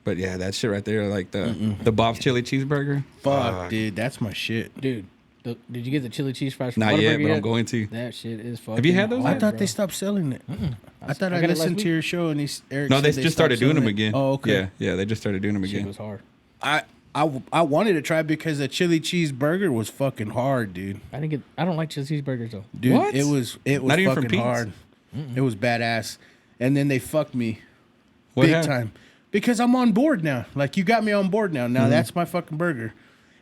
But yeah, that shit right there, like the Bob's chili cheeseburger. Fuck, dude, that's my shit. Dude, did you get the chili cheese fries from Not yet, Whataburger but I'm going to. That shit is fucking Have you had those? I hard, thought bro. they stopped selling it. I thought I I got it last listened to week. your show and Eric. No, they said just started stopped doing them selling it. again. Oh, okay. Yeah, they just started doing them Shit again. was hard. I wanted to try because the chili cheeseburger was fucking hard, dude. I don't like chili cheeseburgers though. Dude, What? it was Not even from fucking Pete's? hard. It was badass. And then they fucked me What big happened? time because I'm on board now. Like you got me on board now. Now that's my fucking burger.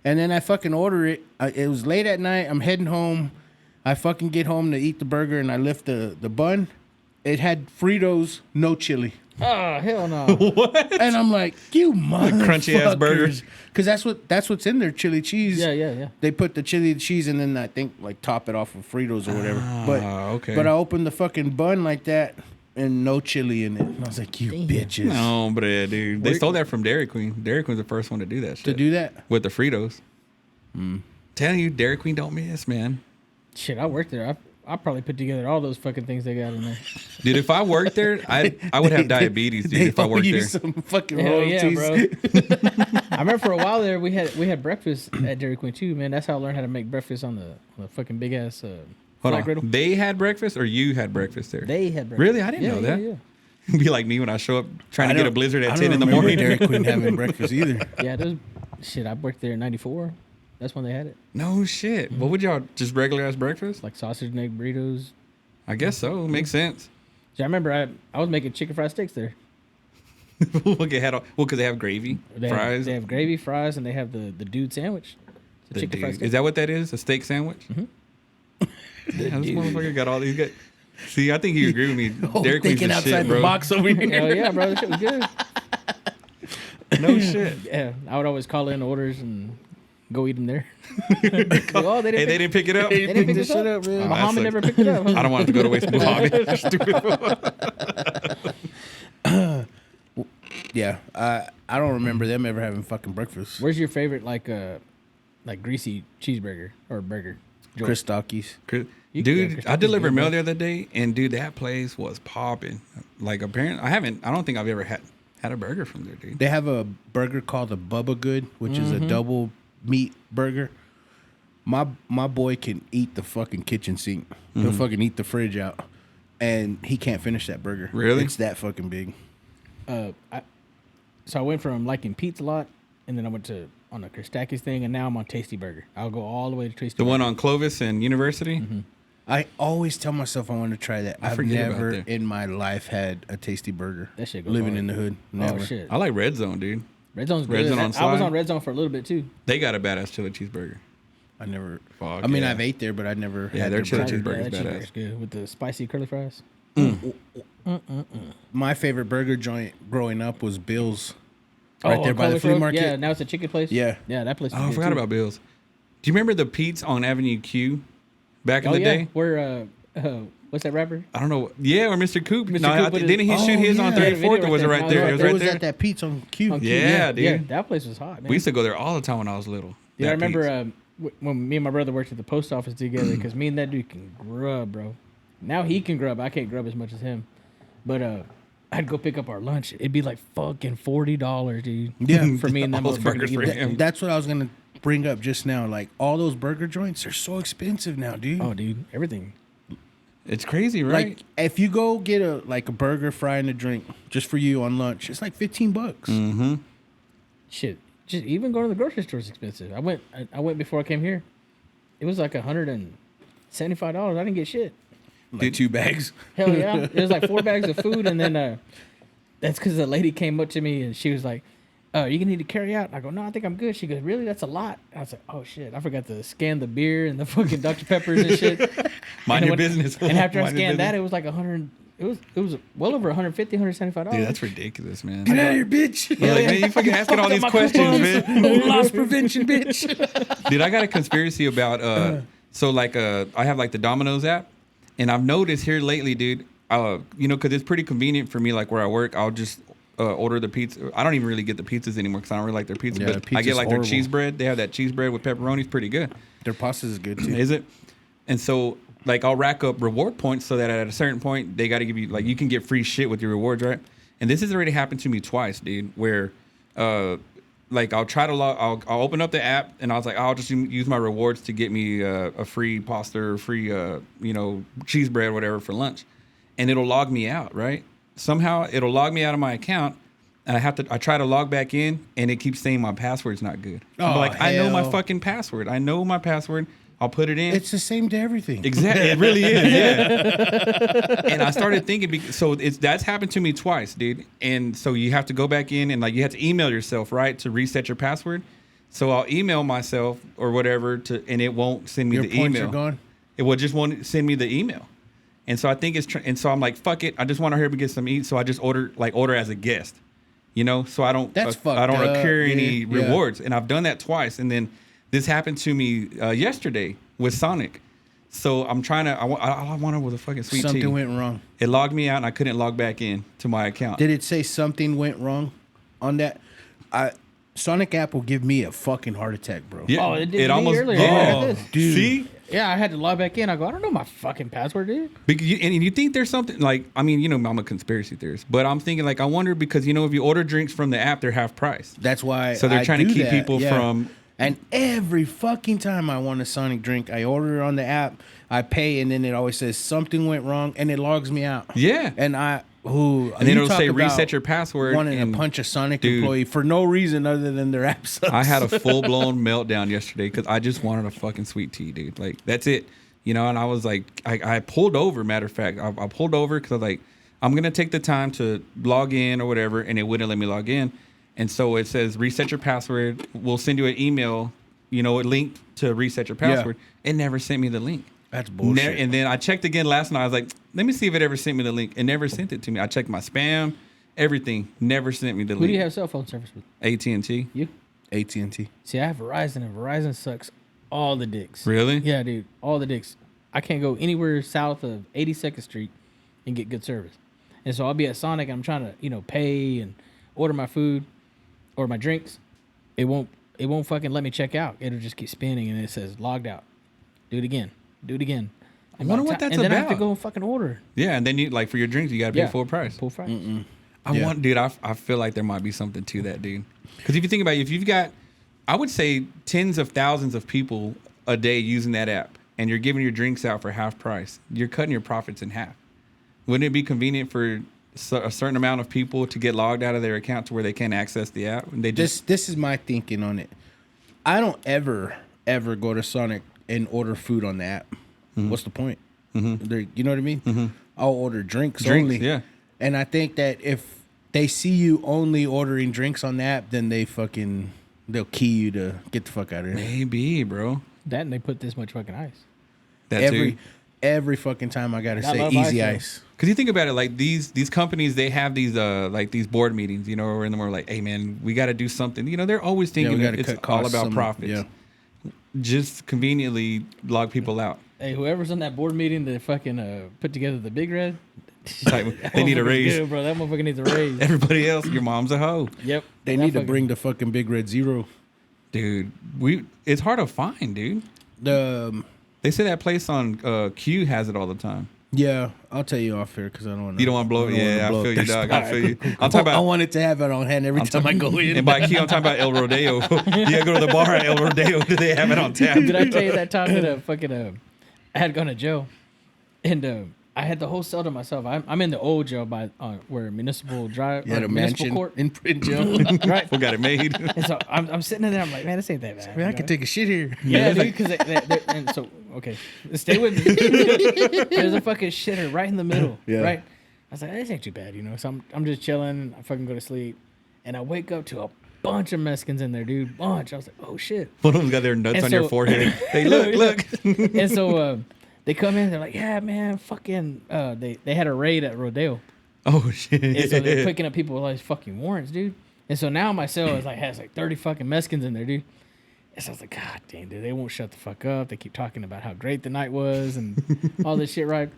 And then I fucking order it. It was late at night. I'm heading home. I fucking get home to eat the burger and I lift the bun. It had Fritos, no chili. Oh hell no! And I'm like, you motherfuckers. crunchy ass burgers. Because that's what's in there, chili cheese. Yeah. They put the chili cheese and then I think like top it off with Fritos or whatever. Okay. But I opened the fucking bun like that and no chili in it. And I was like, you bitches. No, but dude, they stole that from Dairy Queen. Dairy Queen's the first one to do that shit. To do that? with the Fritos. Telling you, Dairy Queen don't miss, man. Shit, I worked there. I probably put together all those fucking things they got in there. Dude, if I worked there, I would have diabetes, dude. If I worked you there, some fucking Hell yeah, royalties. bro. I remember for a while there we had breakfast at Dairy Queen too, man. That's how I learned how to make breakfast on the fucking big ass hold flat on. griddle. They had breakfast, or you had breakfast there? They had breakfast. Really? I didn't know that. Yeah. Be like me when I show up trying to get a blizzard I at don't 10 in the remember morning. Dairy Queen having breakfast either. Yeah, those shit. I worked there in '94. That's when they had it. No shit. What would y'all just regular ass breakfast? Like sausage and egg burritos. I guess so. Makes sense. So I remember I was making chicken fried steaks there. Because they have gravy, fries. They have gravy, fries, and they have the dude sandwich. It's a The chicken fried dude. steak. Is that what that is? A steak sandwich? Mm-hmm. Damn, this motherfucker got all these good. See, I think you agree with me. Dairy Queen's Thinking the outside shit, bro. the box over here. Hell yeah, bro. That shit was good. No shit. Yeah, I would always call in orders and go eat them there. Like, oh, they Hey, didn't, they didn't pick it up. they didn't pick this this shit up. up, man. Oh, that Muhammad sucks. never picked it up. I don't want it to go to waste. Muhammad. Stupid. Yeah, I don't remember them ever having fucking breakfast. Where's your favorite like greasy cheeseburger or burger? joint? Chris Stockies. You can Dude, get I Christopher's delivered good, mail bro. the other day, and dude, that place was popping. Like, apparently, I don't think I've ever had a burger from there, dude. They have a burger called a Bubba Good, which is a double meat burger. My boy can eat the fucking kitchen sink. He'll fucking eat the fridge out, and he can't finish that burger. Really? It's that fucking big. So I went from liking Pete's a lot, and then I went to on the Christakis thing, and now I'm on Tasty Burger. I'll go all the way to Tasty The Burger. one on Clovis and University. I always tell myself I want to try that. I've forget about never that. in my life had a tasty burger. That shit goes living hard. in the hood. Never. Oh shit, I like Red Zone, dude. Red Zone's Red good. Zone on I was Slide? on Red Zone for a little bit too. They got a badass chili cheeseburger. I never. Fuck I mean, yeah. I've ate there, but I never. Yeah, had their their chili burger. cheeseburger's that badass. cheeseburger's good with the spicy curly fries. My favorite burger joint growing up was Bill's. Right there on by the Clovis flea Road? market. Yeah, now it's a chicken place. Yeah. that place. Oh, I forgot about Bill's. Do you remember the Pete's on Avenue Q back in Oh the yeah, day? where what's that rapper? I don't know. Yeah, or Mr. Coop. Mr. No, Coop with didn't he his- shoot Oh, his on yeah. 34th, or was it right there? It was It right was there. at that Pete's on Q. On Q, Yeah, dude. Yeah, that place was hot, man. We used to go there all the time when I was little. Yeah, I That remember Pete's. when me and my brother worked at the post office together because me and that dude can grub, bro. Now he can grub. I can't grub as much as him. But I'd go pick up our lunch. It'd be like fucking $40, dude. Yeah. for me and that All those motherfucker burgers to for eat that, him. dude. That's what I was gonna bring up just now. Like all those burger joints are so expensive now, dude. Oh, dude, everything. It's crazy, right? Like if you go get a burger, fry, and a drink just for you on lunch, it's like $15. Shit, just even going to the grocery store is expensive. I went before I came here. It was like $175. I didn't get shit. Like 2 bags. Hell yeah. It was like 4 bags of food, and then that's because the lady came up to me and she was like, "Oh, you gonna need to carry out?" I go, "No, I think I'm good." She goes, "Really? That's a lot." I was like, "Oh shit, I forgot to scan the beer and the fucking Dr. Peppers and shit." Mind And your when- business. And after I Mind your scanned that, business. it was like 100. It was well over $150, $175. Dude, that's ridiculous, man. Get out of here, bitch. Yeah, like, man, you fucking asking all these questions, man. Loss prevention, bitch. Dude, I got a conspiracy about so like I have like the Domino's app, and I've noticed here lately, dude, because it's pretty convenient for me, like where I work, I'll just order the pizza. I don't even really get the pizzas anymore because I don't really like their pizza. Yeah, but I pizza's get like horrible. their cheese bread. They have that cheese bread with pepperoni. It's pretty good. Their pasta is good too. Is it? And so like I'll rack up reward points so that at a certain point they got to give you like you can get free shit with your rewards, right? And this has already happened to me twice, dude. Where like I'll try to I'll open up the app and I was like I'll just use my rewards to get me a free pasta or free cheese bread or whatever for lunch, and it'll log me out, right? Somehow it'll log me out of my account, and I try to log back in, and it keeps saying my password's not good. I'm like, I know my hell. fucking password. I know my password. I'll put it in. It's the same to everything. Exactly, it really is. Yeah. And I started thinking, so that's happened to me twice, dude. And so you have to go back in and like you have to email yourself, right, to reset your password. So I'll email myself or whatever and it won't send me Your the points email. are gone. It will just won't send me the email. And so I think and so I'm like, fuck it. I just want to hurry up and get some eat. So I just order as a guest, so I don't, That's fucked I don't up, accrue dude. any Yeah. rewards. And I've done that twice. And then this happened to me yesterday with Sonic. So I'm trying to, all I wanted was a fucking sweet tea. Something went wrong. It logged me out and I couldn't log back in to my account. Did it say something went wrong on that? Sonic app will give me a fucking heart attack, bro. Yeah, Oh, it did me earlier. Yeah. Dude. See? Yeah, I had to log back in. I go, I don't know my fucking password, dude. And you think there's something like, I mean, I'm a conspiracy theorist, but I'm thinking like, I wonder because, if you order drinks from the app, they're half price. That's why. So they're I trying to do keep that, people yeah. from. And every fucking time I want a Sonic drink, I order it on the app, I pay, and then it always says something went wrong, and it logs me out. Yeah. And And then it'll say reset your password. Wanting and to punch a Sonic dude, employee for no reason other than their app sucks. I had a full blown meltdown yesterday because I just wanted a fucking sweet tea, dude. Like that's it, and I was like, I pulled over. Matter of fact, I pulled over because I was like, I'm gonna take the time to log in or whatever, and it wouldn't let me log in, and so it says reset your password. We'll send you an email, a link to reset your password. It never sent me the link. That's bullshit. And then I checked again last night. I was like, let me see if it ever sent me the link. It never sent it to me. I checked my spam, everything. Never sent me the link. Who do you have cell phone service with? AT&T. You? AT&T. See, I have Verizon, and Verizon sucks all the dicks. Really? Yeah, dude, all the dicks. I can't go anywhere south of 82nd Street and get good service. And so I'll be at Sonic, and I'm trying to, pay and order my food or my drinks. It won't fucking let me check out. It'll just keep spinning, and it says logged out. Do it again. I wonder what that's and then I have to about. go and fucking order. Yeah, and then you for your drinks, you got to pay Yeah. full price. Full price. Dude, I feel like there might be something to that, dude. Because if you think about it, if you've got, I would say tens of thousands of people a day using that app, and you're giving your drinks out for half price, you're cutting your profits in half. Wouldn't it be convenient for a certain amount of people to get logged out of their account to where they can't access the app? And they just This is my thinking on it. I don't ever go to Sonic and order food on the app. What's the point? You know what I mean? I'll order drinks only. yeah. And I think that if they see you only ordering drinks on the app, then they'll key you to get the fuck out of here. Maybe, bro. That and they put this much fucking ice. That Every fucking time I gotta I say love easy ice, ice. Because you think about it, like these companies, they have these these board meetings, where in the more like, hey man, we got to do something. They're always thinking we that gotta it's cut all costs about some- profits. yeah. Just conveniently log people out. Hey, whoever's on that board meeting that fucking put together the Big Red, Like, they need a motherfucker's raise. good, bro. That motherfucker needs a raise. Everybody else, your mom's a hoe, Yep. They That need to fucking- bring the fucking Big Red Zero. dude. It's hard to find, dude. They say that place on Q has it all the time. Yeah, I'll tell you off here because I don't want to. You don't want to blow it? Yeah, I feel you, dog. I feel you. I'm talking I about. wanted to have it on hand every time I go in. And by Q, I'm talking about El Rodeo. You gotta go to the bar at El Rodeo. Do they have it on tap? Did I tell you that time that I had gone to jail, and I had the whole cell to myself. I'm in the old jail by where municipal drive. You had a municipal mansion court. in jail. Right. We got it made. And so I'm sitting in there. I'm like, man, this ain't that bad. Man, I you can know? take a shit here. Yeah, dude. Because and so okay, stay with me. There's a fucking shitter right in the middle. Yeah. Right. I was like, this ain't too bad, So I'm just chilling. I fucking go to sleep, and I wake up to a bunch of Mexicans in there, dude. Bunch. I was like, oh shit. One of them got their nuts And on your so- forehead. Hey, look. And so they come in. They're like, yeah, man, fucking. They had a raid at Rodeo. Oh shit. And so they're picking up people with all these fucking warrants, dude. And so now my cell has like 30 fucking Mexicans in there, dude. And so I was like, God damn, dude, they won't shut the fuck up. They keep talking about how great the night was and all this shit, right?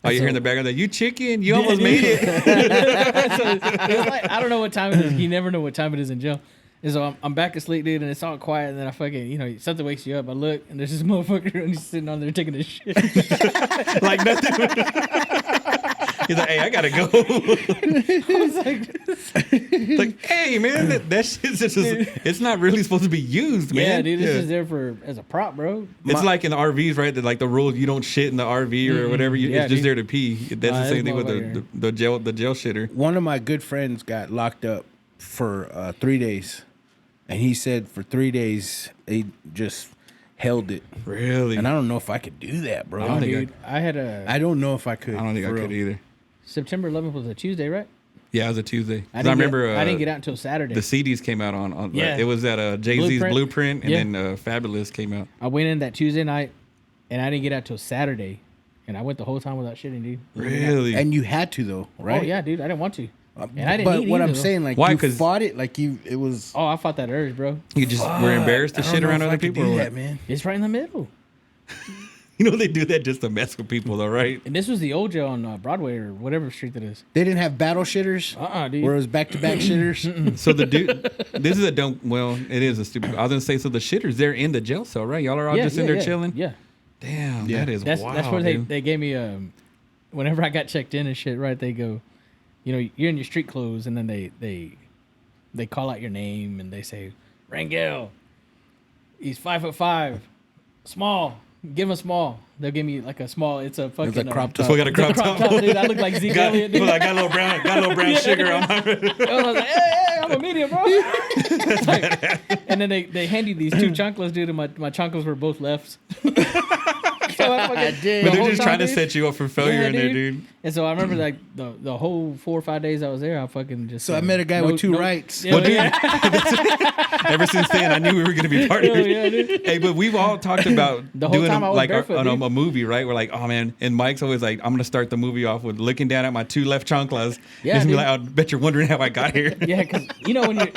Oh, you hear in the background that you chicken, you almost made it. It's like, I don't know what time it is. You never know what time it is in jail. And so I'm back asleep, dude, and it's all quiet. And then I fucking, something wakes you up. I look, and there's this motherfucker, and he's sitting on there taking a shit. Like nothing. He's like, hey, I gotta go. I was like, hey, man, that shit's just, it's not really supposed to be used, man. yeah, dude, this is there as a prop, bro. It's like in the RVs, right? That like the rule, you don't shit in the RV or whatever. Yeah, it's just dude. there to pee. That's Nah, the same this thing with motherfucker. the jail shitter. One of my good friends got locked up for 3 days, and he said for 3 days they just held it. Really? And I don't know if I could do that, bro. I don't think Dude, I had I don't know if I could. I don't think I for could real. either. September 11th was a Tuesday, right? Yeah, it was a Tuesday. 'Cause I didn't remember I didn't get out until Saturday. the CDs came out on Yeah. it was at Jay-Z's Blueprint. Blueprint, and Yeah. then Fabulous came out. I went in that Tuesday night, and I didn't get out till Saturday, and I went the whole time without shitting, dude. Really? And you had to though, right? Oh yeah, dude, I didn't want to, and I didn't. But need what either, I'm though. saying, like, Why? you 'Cause- fought it, like it was. Oh, I fought that urge, bro. You just were embarrassed to I don't shit know around if other I could people? do or that, what? man. It's right in the middle. You know they do that just to mess with people, though, right? And this was the old jail on Broadway or whatever street that is. They didn't have battle shitters, Dude. where it was back to back shitters. So the dude, this is a don't. Well, it is a stupid. I was gonna say, so the shitters, they're in the jail cell, right? Y'all are all just in there chilling. Yeah, Damn, Yeah. that is that's wild. where dude. they gave me whenever I got checked in and shit. Right, they go, you're in your street clothes, and then they call out your name and they say, Rangel, he's 5'5", small. Give him a small. They'll give me like a small. It's a fucking. It's a crop This top. fool got a crop crop top. top, dude. I look like Zeke Got, Elliott. Dude. I got a little brown sugar on my. I was like, hey, I'm a medium, bro. And then they hand you these two chanclas, dude, and my chanclas were both lefts. So I fucking did. But they're just trying to set you up for failure Yeah, in there, dude. And so I remember like the whole 4 or 5 days I was there, I fucking just. So I met a guy with two rights. Yeah, Well, dude, yeah. ever since then, I knew we were gonna be partners. Hell yeah, dude. Hey, but we've all talked about The whole doing time I was like barefoot, on dude. a movie, right? We're like, oh man, and Mike's always like, I'm gonna start the movie off with looking down at my two left chanclas. Yeah, Just be dude. like, I bet you're wondering how I got here. Yeah, because when you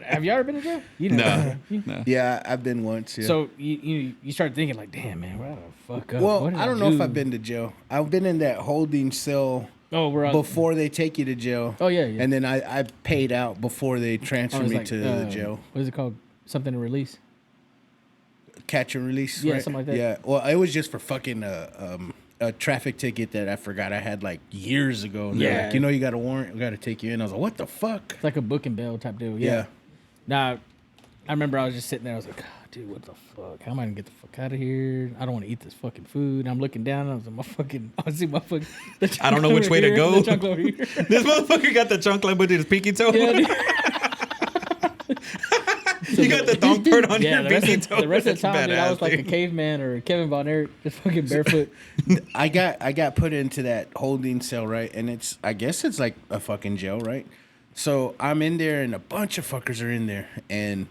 have you ever been to jail? You No, You- no. Yeah, I've been once. Yeah. So you start thinking like, damn man, where the fuck up? well, What did I don't know if do? I've been to jail. I've been in that holding cell Oh, we're on, before they take you to jail. Oh, yeah, yeah. And then I paid out before they transfer it's me like, to the jail. What is it called? Something to release. Catch and release. Yeah, right? something like that. Yeah. Well, it was just for fucking a traffic ticket that I forgot I had like years ago. And they're Yeah. like, you got a warrant. We got to take you in. I was like, what the fuck? It's like a book and bail type deal. Yeah. Yeah. Now, I remember I was just sitting there. I was like, "God, dude, what the fuck? How am I gonna get the fuck out of here? I don't want to eat this fucking food." And I'm looking down. And I was like, I see my fucking. I don't know which way to go. The chunk over here. This motherfucker got the chancla with his pinky toe. Yeah, dude. You got the thumb part on Yeah, your the pinky rest, toe. of, the rest of the That's time, dude, I was badass, like a dude. caveman or Kevin Von Erich, just fucking barefoot. I got put into that holding cell, right? And I guess it's like a fucking jail, right? So I'm in there and a bunch of fuckers are in there. And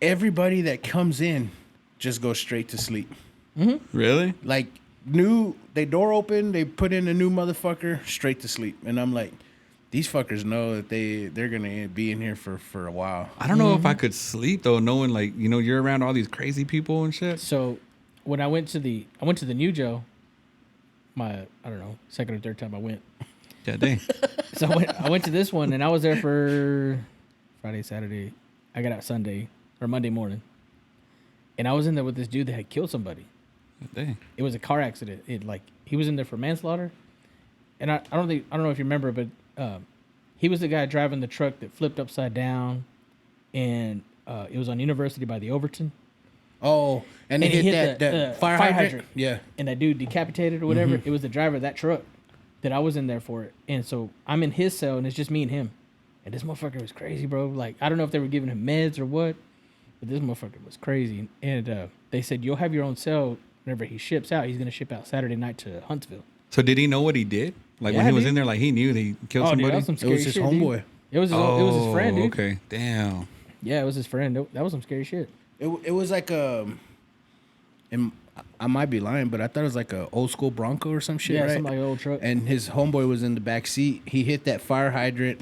everybody that comes in just goes straight to sleep. Really? Like, they door open, they put in a new motherfucker, straight to sleep. And I'm like, these fuckers know that they're gonna be in here for a while. I don't know if I could sleep though, knowing like you're around all these crazy people and shit. So when I went to the new jail, I don't know, second or third time I went. Yeah, dang. So I went to this one and I was there for Friday, Saturday. I got out Sunday or Monday morning, and I was in there with this dude that had killed somebody. Dang. It was a car accident. He was in there for manslaughter, and I don't know if you remember, but he was the guy driving the truck that flipped upside down, and it was on University by the Overton. Oh, and they And he hit hit that the fire fire hydrant. hydrant. Yeah. And that dude decapitated or whatever. It was the driver of that truck that I was in there for it. And so I'm in his cell and it's just me and him. And this motherfucker was crazy, bro. Like, I don't know if they were giving him meds or what, but this motherfucker was crazy. And they said, you'll have your own cell whenever he ships out. He's going to ship out Saturday night to Huntsville. So did he know what he did? Like when Yeah, he was dude. in there, like he knew that he killed Oh, dude, somebody. that was some It scary was his shit, homeboy. dude. It was his friend, dude. Okay, damn. Yeah, it was his friend. That was some scary shit. It was like and I might be lying, but I thought it was like a old school Bronco or some shit, Yeah, right? something like an old truck. And his homeboy was in the back seat. He hit that fire hydrant,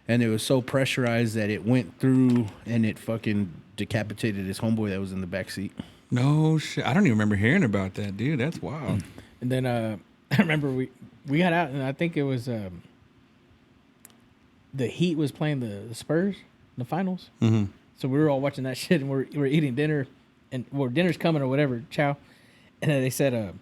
and it was so pressurized that it went through, and it fucking decapitated his homeboy that was in the back seat. No shit. I don't even remember hearing about that, dude. That's wild. And then I remember we got out, and I think it was the Heat was playing the Spurs in the finals. Mm-hmm. So we were all watching that shit, and we're eating dinner, and dinner's coming or whatever, chow. And then they said,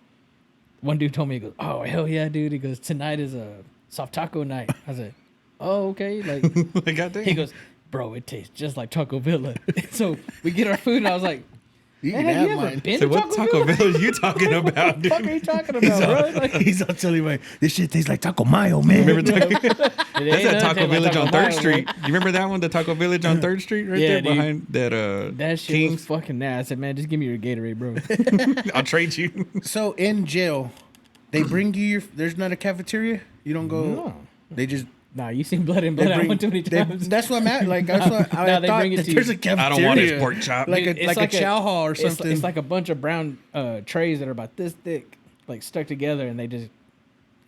one dude told me, he goes, "Oh hell yeah, dude!" He goes, "Tonight is a soft taco night." I said, "Oh okay." Like, goddamn. he goes, "Bro, it tastes just like Taco Villa." So we get our food, and I was like, You "Man, can have have you ever mine. been So to what Taco Villa are you talking about, What the fuck are dude? you talking about, bro? Like, He's all telling me, this shit tastes like Taco Mayo, man. Remember Taco, it that's ain't that nothing Taco like Village Taco on 3rd Mayo, Street. bro. You remember that one, the Taco Village on 3rd Street right Yeah, there dude. behind that That shit King's? was fucking nasty. I said, "Man, just give me your Gatorade, bro." I'll trade you. So in jail, they bring you your. There's not a cafeteria. You don't go. No. They just. Nah, you seen Blood and They Blood. I bring, went too many they- times. that's what I'm at. Like that's what I No, they thought bring it that to there's you. a cafeteria. I don't want his pork chop. Like Dude, a it's like, like a chow hall or It's, something. it's like a bunch of brown trays that are about this thick, like stuck together, and they just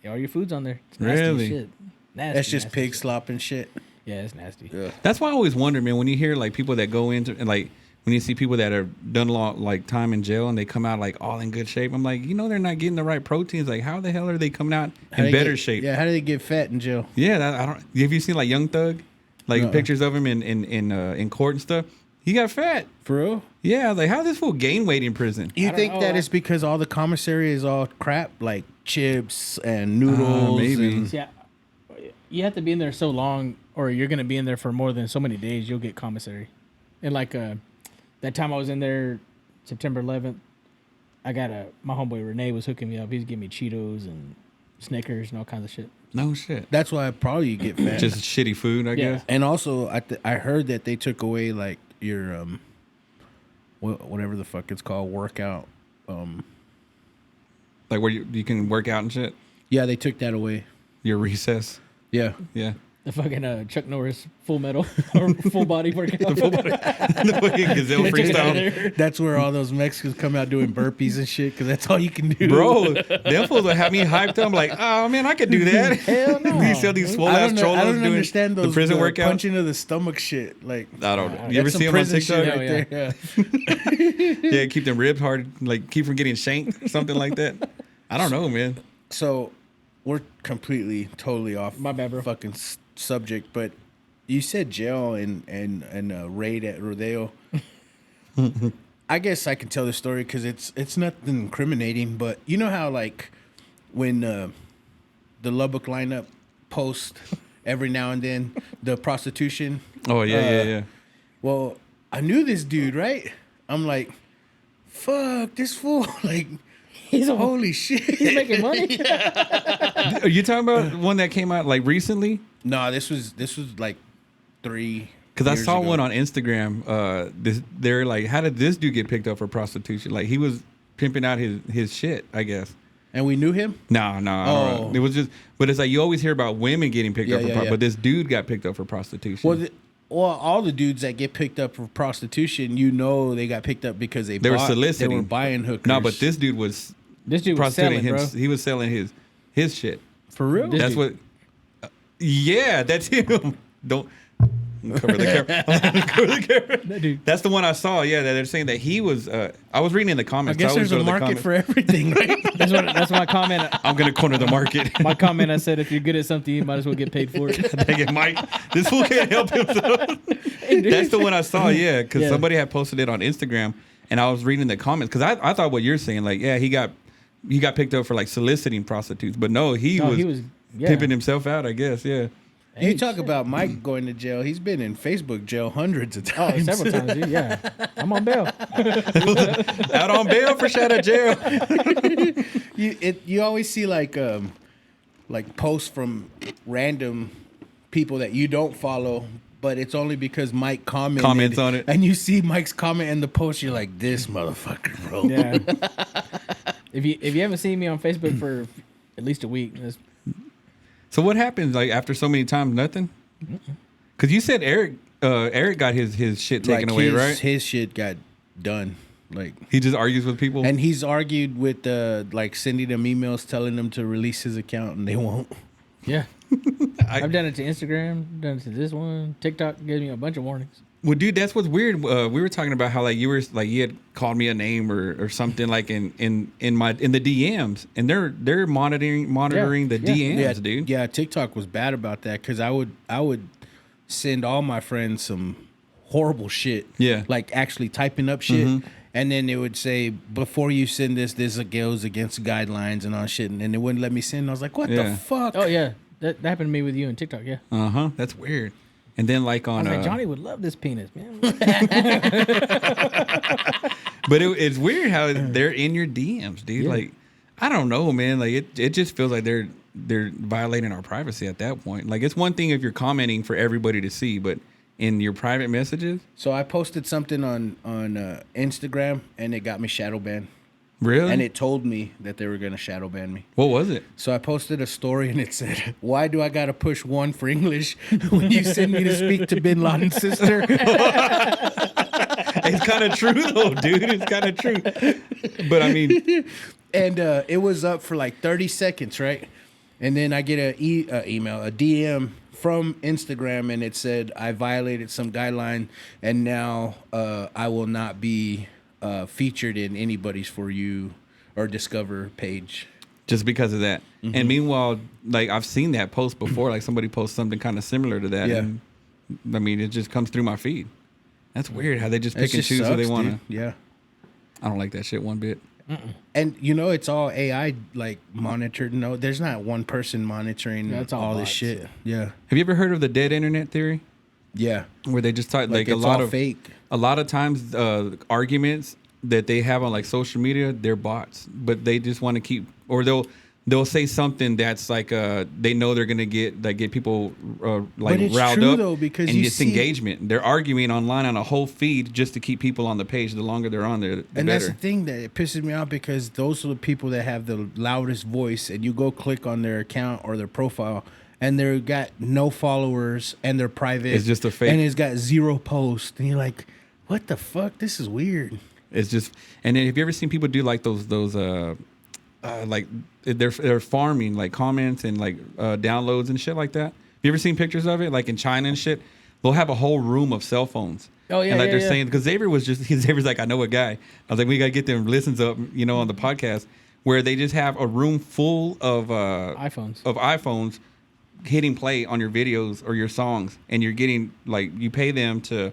all your food's on there. It's nasty as Really? shit. Nasty, that's just nasty pig shit. slop and shit. Yeah, it's nasty. Yeah. That's why I always wonder, man, when you hear like people that go into and like when you see people that have done like time in jail and they come out like all in good shape, I'm like, they're not getting the right proteins. Like, how the hell are they coming out How in they better get- shape? Yeah, how do they get fat in jail? Yeah, I don't. Have you seen like Young Thug, like Uh-uh. pictures of him in court and stuff? He got fat. For real? Yeah, like how this fool gain weight in prison? You don't think know. that it's because all the commissary is all crap, like chips and noodles? maybe. and- Yeah, you have to be in there so long, or you're gonna be in there for more than so many days. You'll get commissary. And like that time I was in there, September 11th, I got my homeboy Renee was hooking me up. He was giving me Cheetos and Snickers and all kinds of shit. No shit. That's why probably you get fat. Just shitty food, I Yeah. guess. And also, I heard that they took away like your whatever the fuck it's called, workout. Like where you can work out and shit. Yeah, they took that away. Your recess. Yeah, Yeah. The fucking Chuck Norris full metal or full body workout. The fucking gazelle They took it out of freestyle. there. that's where all those Mexicans come out doing burpees and shit because that's all you can do, Bro, them fools would have me hyped up. I'm like, oh man, I could do that. Hell no. You see all these swole I ass don't, trolls I don't doing understand those the prison workout. punching of the stomach shit. Like, I don't know. Nah, You ever that's see some them on prison TikTok? shit Hell right there. Yeah. Yeah, keep them ribs hard, like keep from getting shanked, something like that. I don't know, man. So we're completely, totally off. My bad, bro. Fucking subject, but you said jail and raid at Rodeo. I guess I can tell the story because it's nothing incriminating. But you know how like when the Lubbock lineup post every now and then the prostitution. Oh yeah. Well, I knew this dude, right? I'm like, fuck this fool, like. He's a Holy shit! He's making money. Are you talking about one that came out like recently? No, this was like 3. Because I years saw ago. one on Instagram. They're like, how did this dude get picked up for prostitution? Like he was pimping out his shit, I guess. And we knew him. No. I don't know. Oh. It was just, but it's like you always hear about women getting picked Yeah, up for, yeah, yeah. but this dude got picked up for prostitution. Well, all the dudes that get picked up for prostitution, they got picked up because they were bought- soliciting. They were buying hookers. No, but this dude was This dude was prostituting selling, him. bro. He was selling his shit. for real. This That's dude. what. Yeah, that's him. Don't cover the camera. Cover the camera. That dude. That's the one I saw. Yeah, that they're saying that he was. I was reading in the I comments. guess always there's a go to the market comments. for everything, right? That's my comment. I'm gonna corner the market. My comment. I said, if you're good at something, you might as well get paid for it. Dang it, Mike. This fool can't help himself. That's the one I saw. Yeah, because Yeah. somebody had posted it on Instagram, and I was reading the comments because I thought what you're saying, like, yeah, he got picked up for like soliciting prostitutes, but no, he was yeah. pimping himself out. I guess. Yeah. You talk about Mike going to jail. He's been in Facebook jail hundreds of Oh, times. several times, dude. Yeah, I'm on bail. Out on bail for shot at jail. You always see like posts from random people that you don't follow, but it's only because Mike Comments on it. and you see Mike's comment in the post. You're like, this motherfucker, bro. Yeah. If you haven't seen me on Facebook for at least a week, So what happens like after so many times? Nothing. Because you said Eric got his shit taken away, right? His shit got done. Like, He just argues with people. and he's argued with like sending them emails telling them to release his account, and they won't. yeah. I've done it to Instagram, done it to this one. TikTok gave me a bunch of warnings. Well, dude, that's what's weird. We were talking about how like you had called me a name or something like in the DMs, and they're monitoring the DMs, dude. Yeah, TikTok was bad about that because I would send all my friends some horrible shit. Yeah. Like actually typing up shit. And then it would say, before you send this goes against guidelines and all shit. And then it wouldn't let me send. I was like, what the fuck? Oh, yeah. That happened to me with you on TikTok, yeah. Uh-huh. That's weird. And then like on... I was like, Johnny would love this penis, man. But it's weird how they're in your DMs, dude. Yeah. Like, I don't know, man. Like, it just feels like they're violating our privacy at that point. Like, it's one thing if you're commenting for everybody to see, but in your private messages... So I posted something on Instagram, and it got me shadow banned. Really? And it told me that they were going to shadow ban me. What was it? So I posted a story, and it said, why do I got to push 1 for English when you send me to speak to Bin Laden's sister? It's kind of true, though, dude. It's kind of true. But, I mean... And it was up for like 30 seconds, right? And then I get a DM from Instagram, and it said, I violated some guideline, and now I will not be featured in anybody's For You or Discover page. Just because of that. And meanwhile, like, I've seen that post before. Like, somebody posts something kind of similar to that. Yeah. And, I mean, it just comes through my feed. That's weird how they just pick It and just choose who they sucks, want to. dude. Yeah. I don't like that shit one bit. And you know, it's all AI like monitored. No, there's not one person monitoring Yeah, it's all all this bots, shit. Yeah. Have you ever heard of the dead internet theory? Yeah. Where they just talk like a it's lot all of fake. a lot of times arguments that they have on like social media, they're bots, but they just want to keep, or they'll say something that's like they know they're gonna get people like But it's riled true, up, though, because and you it's see- engagement. They're arguing online on a whole feed just to keep people on the page. The longer they're on there, the And better. that's the thing that it pisses me off, because those are the people that have the loudest voice, and you go click on their account or their profile, and they've got no followers, and they're private. It's just a fake. And it's got 0 posts, and you're like, what the fuck? This is weird. It's just, and then have you ever seen people do like those like they're farming like comments and like downloads and shit like that? Have you ever seen pictures of it? Like in China and shit, they'll have a whole room of cell phones. Oh, yeah, and like yeah, they're yeah. saying, because Xavier's like, I know a guy. I was like, we gotta get them listens up, you know, on the podcast, where they just have a room full of iPhones hitting play on your videos or your songs, and you're getting like, you pay them to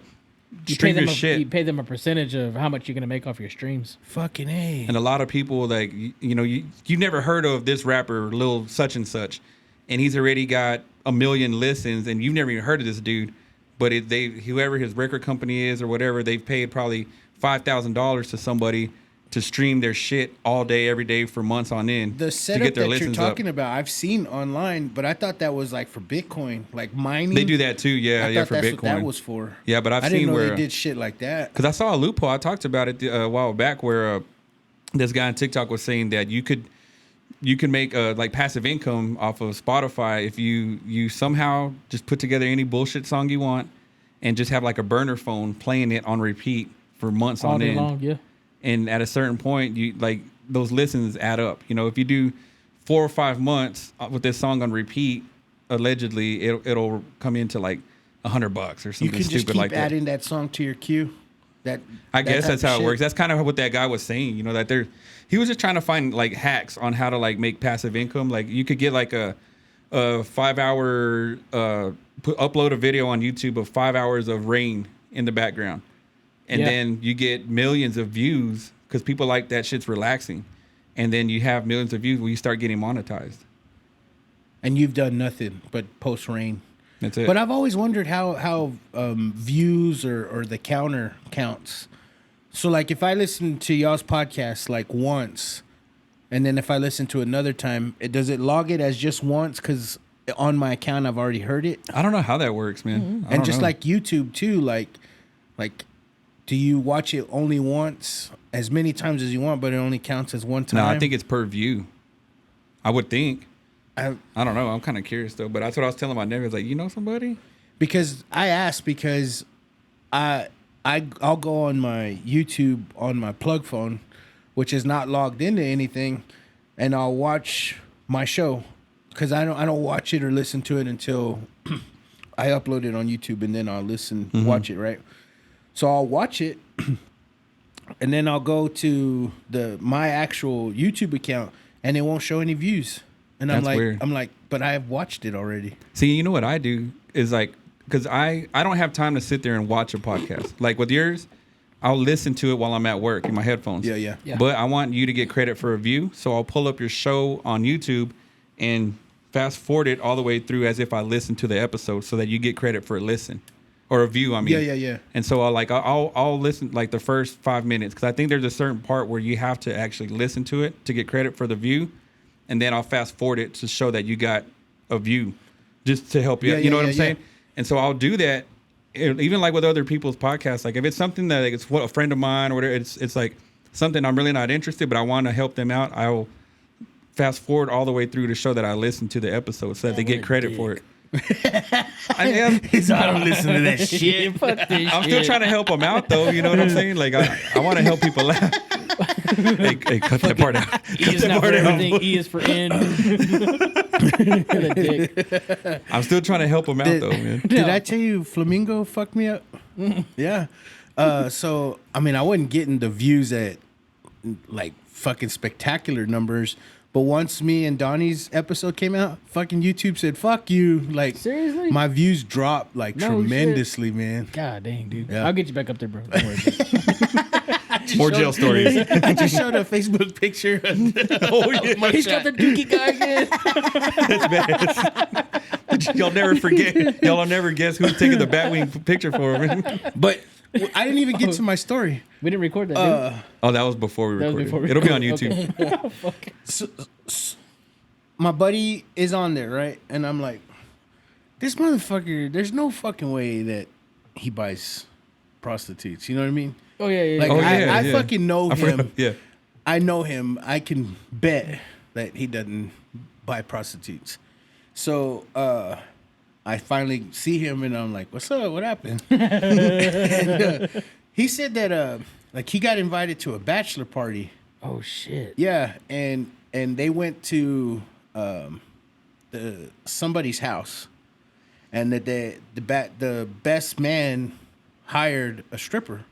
stream your shit. You pay them a percentage of how much you're gonna make off your streams. Fucking A. And a lot of people, like, you know, you've never heard of this rapper, Lil such and such, and he's already got 1 million listens, and you've never even heard of this dude. But whoever his record company is or whatever, they've paid probably $5,000 to somebody to stream their shit all day, every day for months on end. The to setup get their that you're listens talking up. about, I've seen online, but I thought that was like for Bitcoin, like mining. They do that too, yeah, I thought for that's Bitcoin. what that was for. Yeah, but I've I seen didn't know where they did shit like that. because I saw a loophole. I talked about it a while back where this guy on TikTok was saying that you could make like passive income off of Spotify if you somehow just put together any bullshit song you want and just have like a burner phone playing it on repeat for months All on day end. long, yeah. And at a certain point, you like those listens add up. You know, if you do 4 or 5 months with this song on repeat, allegedly it'll come into like $100 or something You can just stupid keep like that. adding that song to your queue. I guess that's how it shit. works. That's kind of what that guy was saying. You know, that he was just trying to find like hacks on how to like make passive income. Like you could get like a 5-hour upload a video on YouTube of 5 hours of rain in the background, and Yeah. then you get millions of views because people like that shit's relaxing, and then you have millions of views when you start getting monetized. And you've done nothing but post rain. That's it. But I've always wondered how views or the counter counts. So like if I listen to y'all's podcast like once, and then if I listen to another time, does it log it as just once? Because on my account I've already heard it. I don't know how that works, man. I And don't just know. like YouTube too, like do you watch it only once, as many times as you want, but it only counts as one time? no, I think it's per view. I would think. I don't know. I'm kind of curious though. But that's what I was telling my neighbors. Like, you know somebody? because I asked because I'll go on my YouTube on my plug phone, which is not logged into anything, and I'll watch my show because I don't watch it or listen to it until I upload it on YouTube, and then I'll watch it, right? So I'll watch it, and then I'll go to my actual YouTube account, and it won't show any views. And That's weird. I'm like, but I have watched it already. See, you know what I do is like, because I don't have time to sit there and watch a podcast. Like with yours, I'll listen to it while I'm at work in my headphones. Yeah. But I want you to get credit for a view, so I'll pull up your show on YouTube and fast forward it all the way through as if I listened to the episode, so that you get credit for a listen or a view. I mean, Yeah. And so I'll listen like the first 5 minutes, because I think there's a certain part where you have to actually listen to it to get credit for the view, and then I'll fast forward it to show that you got a view, just to help you. You know what I'm saying? And so I'll do that, even like with other people's podcasts. Like if it's something that like, it's what a friend of mine or whatever, it's like something I'm really not interested, but I want to help them out. I'll fast forward all the way through to show that I listened to the episode, so that they get credit for it. I don't listen to that shit. I'm still trying to help them out, though. You know what I'm saying? Like I want to help people out. hey, cut that part out. E is not for everything. E is for N. I'm still trying to help them out, though, man. Did I tell you Flamingo fucked me up? Yeah. So I mean, I wasn't getting the views at like fucking spectacular numbers. But once me and Donnie's episode came out, fucking YouTube said, fuck you. Like, seriously? My views dropped like No tremendously, shit. Man. God dang, dude. Yeah. I'll get you back up there, bro. Don't worry about it. More jail stories. I just showed a Facebook picture. He's got the dookie guy again. That's bad. Y'all never forget. Y'all will never guess who's taking the Batwing picture for him. But I didn't even get to my story. We didn't record that, did we? Oh, that was before we recorded. It'll be on YouTube. Okay. So, my buddy is on there, right? And I'm like, this motherfucker, there's no fucking way that he buys prostitutes. You know what I mean? Oh, yeah. Like, Oh, yeah, I yeah. fucking know I forgot. him. Yeah. I know him. I can bet that he doesn't buy prostitutes. So I finally see him, and I'm like, what's up? What happened? And, he said that like he got invited to a bachelor party. Oh, shit. Yeah, and they went to somebody's house, and that the best man hired a stripper,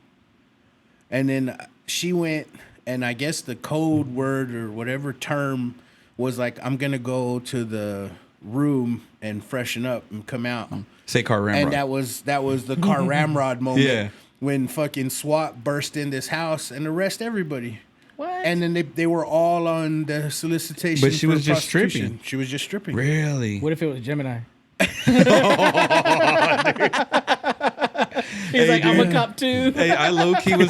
and then she went, and I guess the code word or whatever term was like, I'm gonna go to the room and freshen up and come out. Say car ramrod. And that was the car ramrod moment. Yeah. When fucking SWAT burst in this house and arrest everybody. What? And then they were all on the solicitation. But she for was just prostitution. stripping. She was just stripping. Really? What if it was Gemini? He's Hey, like, I'm dude. a cop too. Hey, I low key was.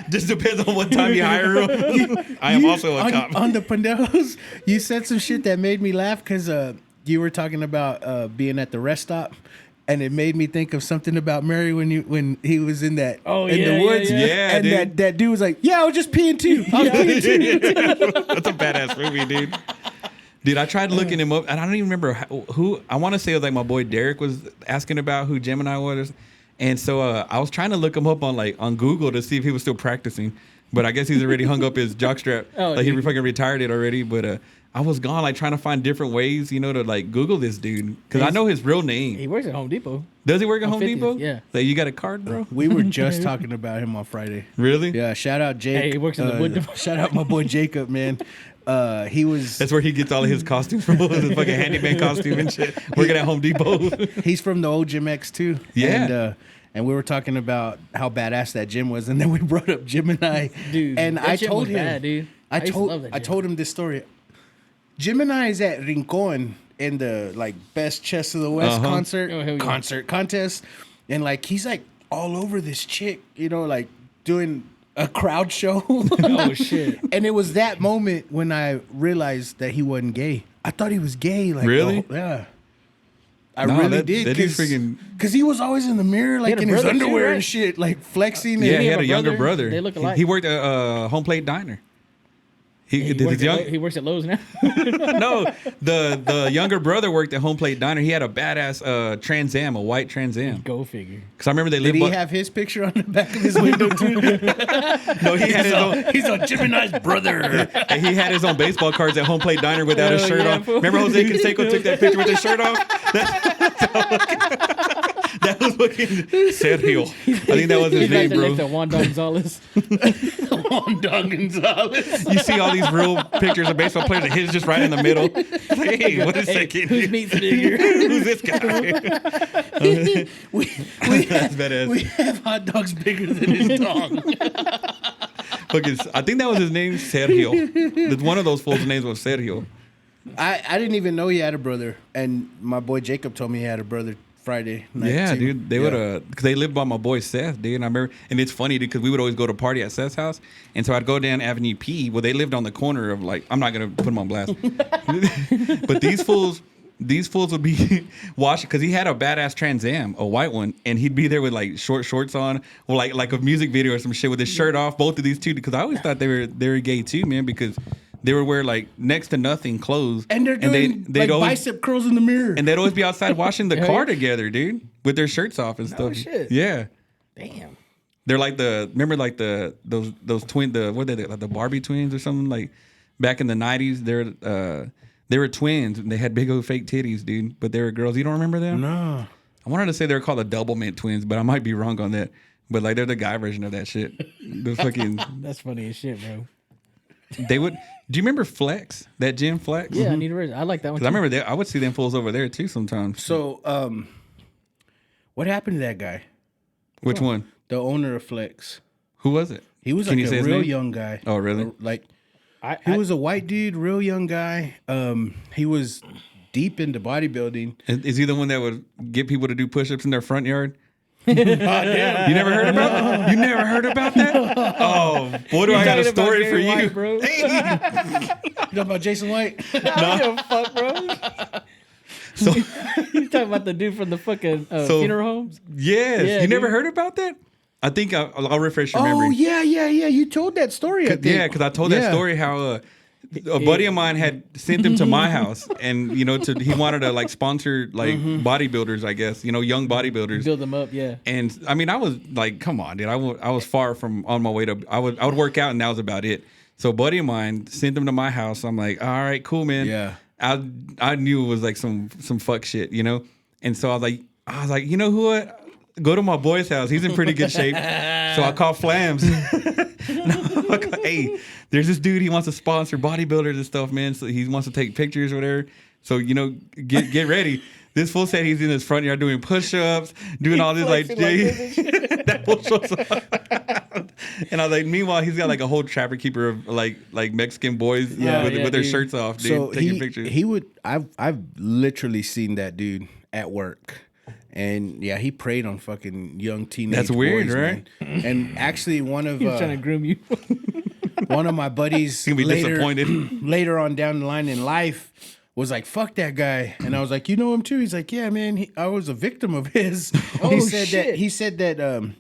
Just depends on what time you hire him. I am also a cop. On the Pendelos, you said some shit that made me laugh because you were talking about being at the rest stop. And it made me think of something about Mary when he was in the woods. Yeah, and dude. that dude was like, yeah, I was just peeing too. I was peeing too. That's a badass movie, dude. Dude, I tried looking him up, and I don't even remember who. I want to say it was like my boy Derek was asking about who Gemini was, and so I was trying to look him up on Google to see if he was still practicing, but I guess he's already hung up his jockstrap. Oh, like he dude. fucking retired it already. But I was gone, like trying to find different ways, to like Google this dude because I know his real name. He works at Home Depot. Does he work at on Home 50th, Depot? yeah. So you got a card, bro? We were just talking about him on Friday. Really? Yeah, shout out Jake. Hey, he works in the wood department. Shout out my boy Jacob, man. He was. That's where he gets all of his costumes from, his fucking handyman costume and shit. Working at Home Depot. He's from the old Gym X too. Yeah. And we were talking about how badass that gym was, and then we brought up Gemini. Dude, and that I gym told was him, bad, dude. I used to love that I gym. told him this story. Gemini is at Rincon in the like best chest of the West Uh-huh. Oh, hell yeah. contest, and like he's like all over this chick, like doing a crowd show. Oh, shit. And it was that moment when I realized that he wasn't gay. I thought he was gay. Like, Really? Yeah. I No, really that- did. that dude's freaking- Because he was always in the mirror, like had a in his brother too, underwear right? and shit, like flexing. Yeah, and he have had a a younger brother? brother. They look alike. He worked at Home Plate Diner. He Works at Lowe's now. no, the younger brother worked at Home Plate Diner. He had a badass Trans Am, a white Trans Am. Go figure. Because I remember they Did lived. he have his picture on the back of his window too? No, he had his own. He's on Gemini's brother. And he had his own baseball cards at Home Plate Diner without his Hell shirt yeah, on. fool. Remember Jose Canseco took that picture with his shirt off? That was fucking Sergio. I think that was his He's right name, there next to bro. Juan Gonzalez. Juan Gonzalez. You see all these real pictures of baseball players, and his just right in the middle. It's like, hey, what is that kid? Who's meat bigger? Who's this guy? That's badass. We have hot dogs bigger than his dog. Fucking, I think that was his name, Sergio. One of those fools' names was Sergio. I didn't even know he had a brother, and my boy Jacob told me he had a brother Friday night. Yeah, too. dude. They would because they lived by my boy Seth, dude. And I remember, and it's funny because we would always go to party at Seth's house, and so I'd go down Avenue P. Well, they lived on the corner of like, I'm not gonna put them on blast, but these fools would be watching because he had a badass Trans Am, a white one, and he'd be there with like short shorts on, or like a music video or some shit with his shirt off. Both of these two, because I always thought they were gay too, man, because they would wear like next to nothing clothes, And they're doing they'd like always, bicep curls in the mirror. and they'd always be outside washing the car together, dude, with their shirts off and stuff. shit. Yeah. Damn. They're like those twin what are they like the Barbie twins or something, like back in the 90s. They were twins and they had big old fake titties, dude. But they were girls. You don't remember them? no. I wanted to say they were called the Double Mint twins, but I might be wrong on that. But like they're the guy version of that shit. The fucking That's funny as shit, bro. they would. Do you remember Flex? That gym Flex? Yeah, I need to. I like that one. 'Cause I remember I would see them fools over there too sometimes. So, what happened to that guy? Which one? The owner of Flex. Who was it? He was Can like you say a his real name? young guy. Oh, really? Like he was a white dude, real young guy. He was deep into bodybuilding. Is he the one that would get people to do push-ups in their front yard? You never heard about that? You never heard about that? Oh, boy, do I got a story for you. bro. You know about Jason White? I don't give a fuck, bro. So, You talking about the dude from the fucking So- funeral homes? yes, Yeah, you never dude. heard about that? I think I'll refresh your Oh memory. yeah. You told that story. I think. Yeah, because I told that Yeah. story how a buddy of mine had sent them to my house, and he wanted to like sponsor like bodybuilders, I guess, young bodybuilders. Build them up, yeah. And I mean, I was like, come on, dude. I was far from on my way to. I would work out, and that was about it. So, a buddy of mine sent them to my house. I'm like, all right, cool, man. Yeah. I knew it was like some fuck shit, And so I was like, you know who? What? Go to my boy's house. He's in pretty good shape. So I call Flams. Hey, there's this dude. He wants to sponsor bodybuilders and stuff, man. So he wants to take pictures or whatever. So get ready. This fool said he's in his front yard doing push-ups, doing all this like that fool shows up. And I was like, meanwhile, he's got like a whole trapper keeper of like Mexican boys with their dude. shirts off, dude, So taking pictures. he would. I've literally seen that dude at work. And yeah, he preyed on fucking young teenage That's weird, boys, right? man. And actually, one of He's trying to groom you. one of my buddies He's gonna be disappointed. later on down the line in life was like, "Fuck that guy," and I was like, "You know him too?" He's like, "Yeah, man, I was a victim of his." Oh, shit. He said that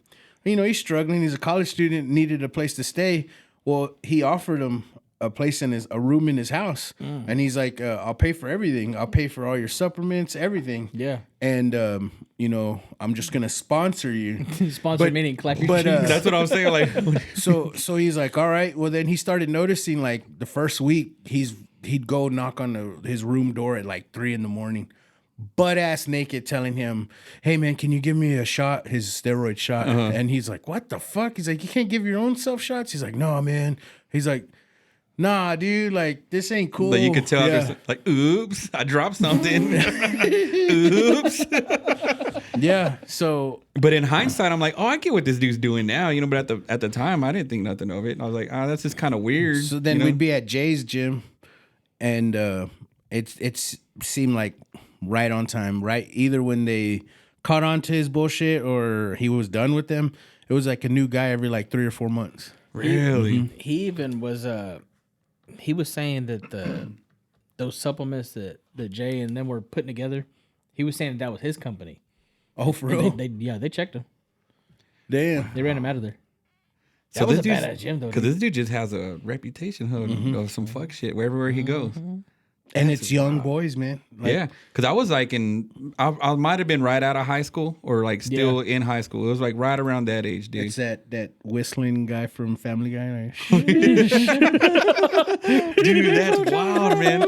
he's struggling. He's a college student, needed a place to stay. Well, he offered him a place a room in his house, and he's like, "I'll pay for everything. I'll pay for all your supplements, everything." Yeah. And I'm just gonna sponsor you. Sponsor meaning clap your but, cheeks. That's what I was saying. Like, So he's like, all right. Well, then he started noticing like the first week he'd go knock on his room door at like 3 a.m, butt ass naked, telling him, "Hey man, can you give me a shot, his steroid shot?" And he's like, "What the fuck?" He's like, "You can't give your own self shots." He's like, "No, man." He's like, "Nah, dude, like this ain't cool." but you could tell, Yeah. there's like, oops, I dropped something. Oops. Yeah. So But in hindsight, I'm like, oh, I get what this dude's doing now, But at the time, I didn't think nothing of it. And I was like, oh, that's just kind of weird. So then we'd be at Jay's gym, and it's seemed like right on time, right? Either when they caught on to his bullshit or he was done with them. It was like a new guy every like 3 or 4 months. Really. He even was he was saying that those supplements that Jay and them were putting together, he was saying that was his company. Oh, for And real? they checked him. Damn. They ran him out of there. That So was a this dude's- badass gym though. Because dude. this dude just has a reputation of some fuck shit wherever he goes. And it's young boys, man. Like, Yeah, because I was like I might have been right out of high school or like still in high school. It was like right around that age, dude. It's that whistling guy from Family Guy. Like, Dude, that's wild, man.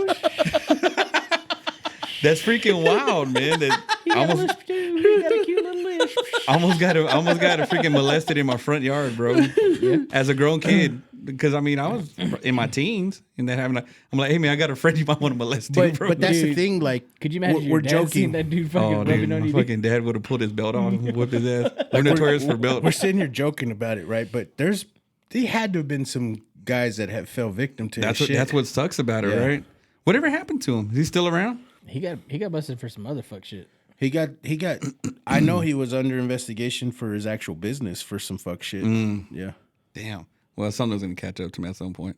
That's freaking wild, man. That almost He got a cute little almost got freaking molested in my front yard, bro. As a grown kid, because I mean I was in my teens and then I'm like, hey man, I got a friend you might want to molest too, bro. But that's the Dude, thing. Like, Could you imagine we're your dad joking. seeing that dude fucking Oh, rubbing dude, on my you? fucking dad would have pulled his belt off and whipped his ass. We're notorious for belt. We're sitting here joking about it, right? But there had to have been some guys that have fell victim to this shit. That's what sucks about it, Yeah. right? Whatever happened to him? Is he still around? He got busted for some other fuck shit. He got. I know he was under investigation for his actual business for some fuck shit. Yeah. Damn. Well, something's gonna catch up to me at some point.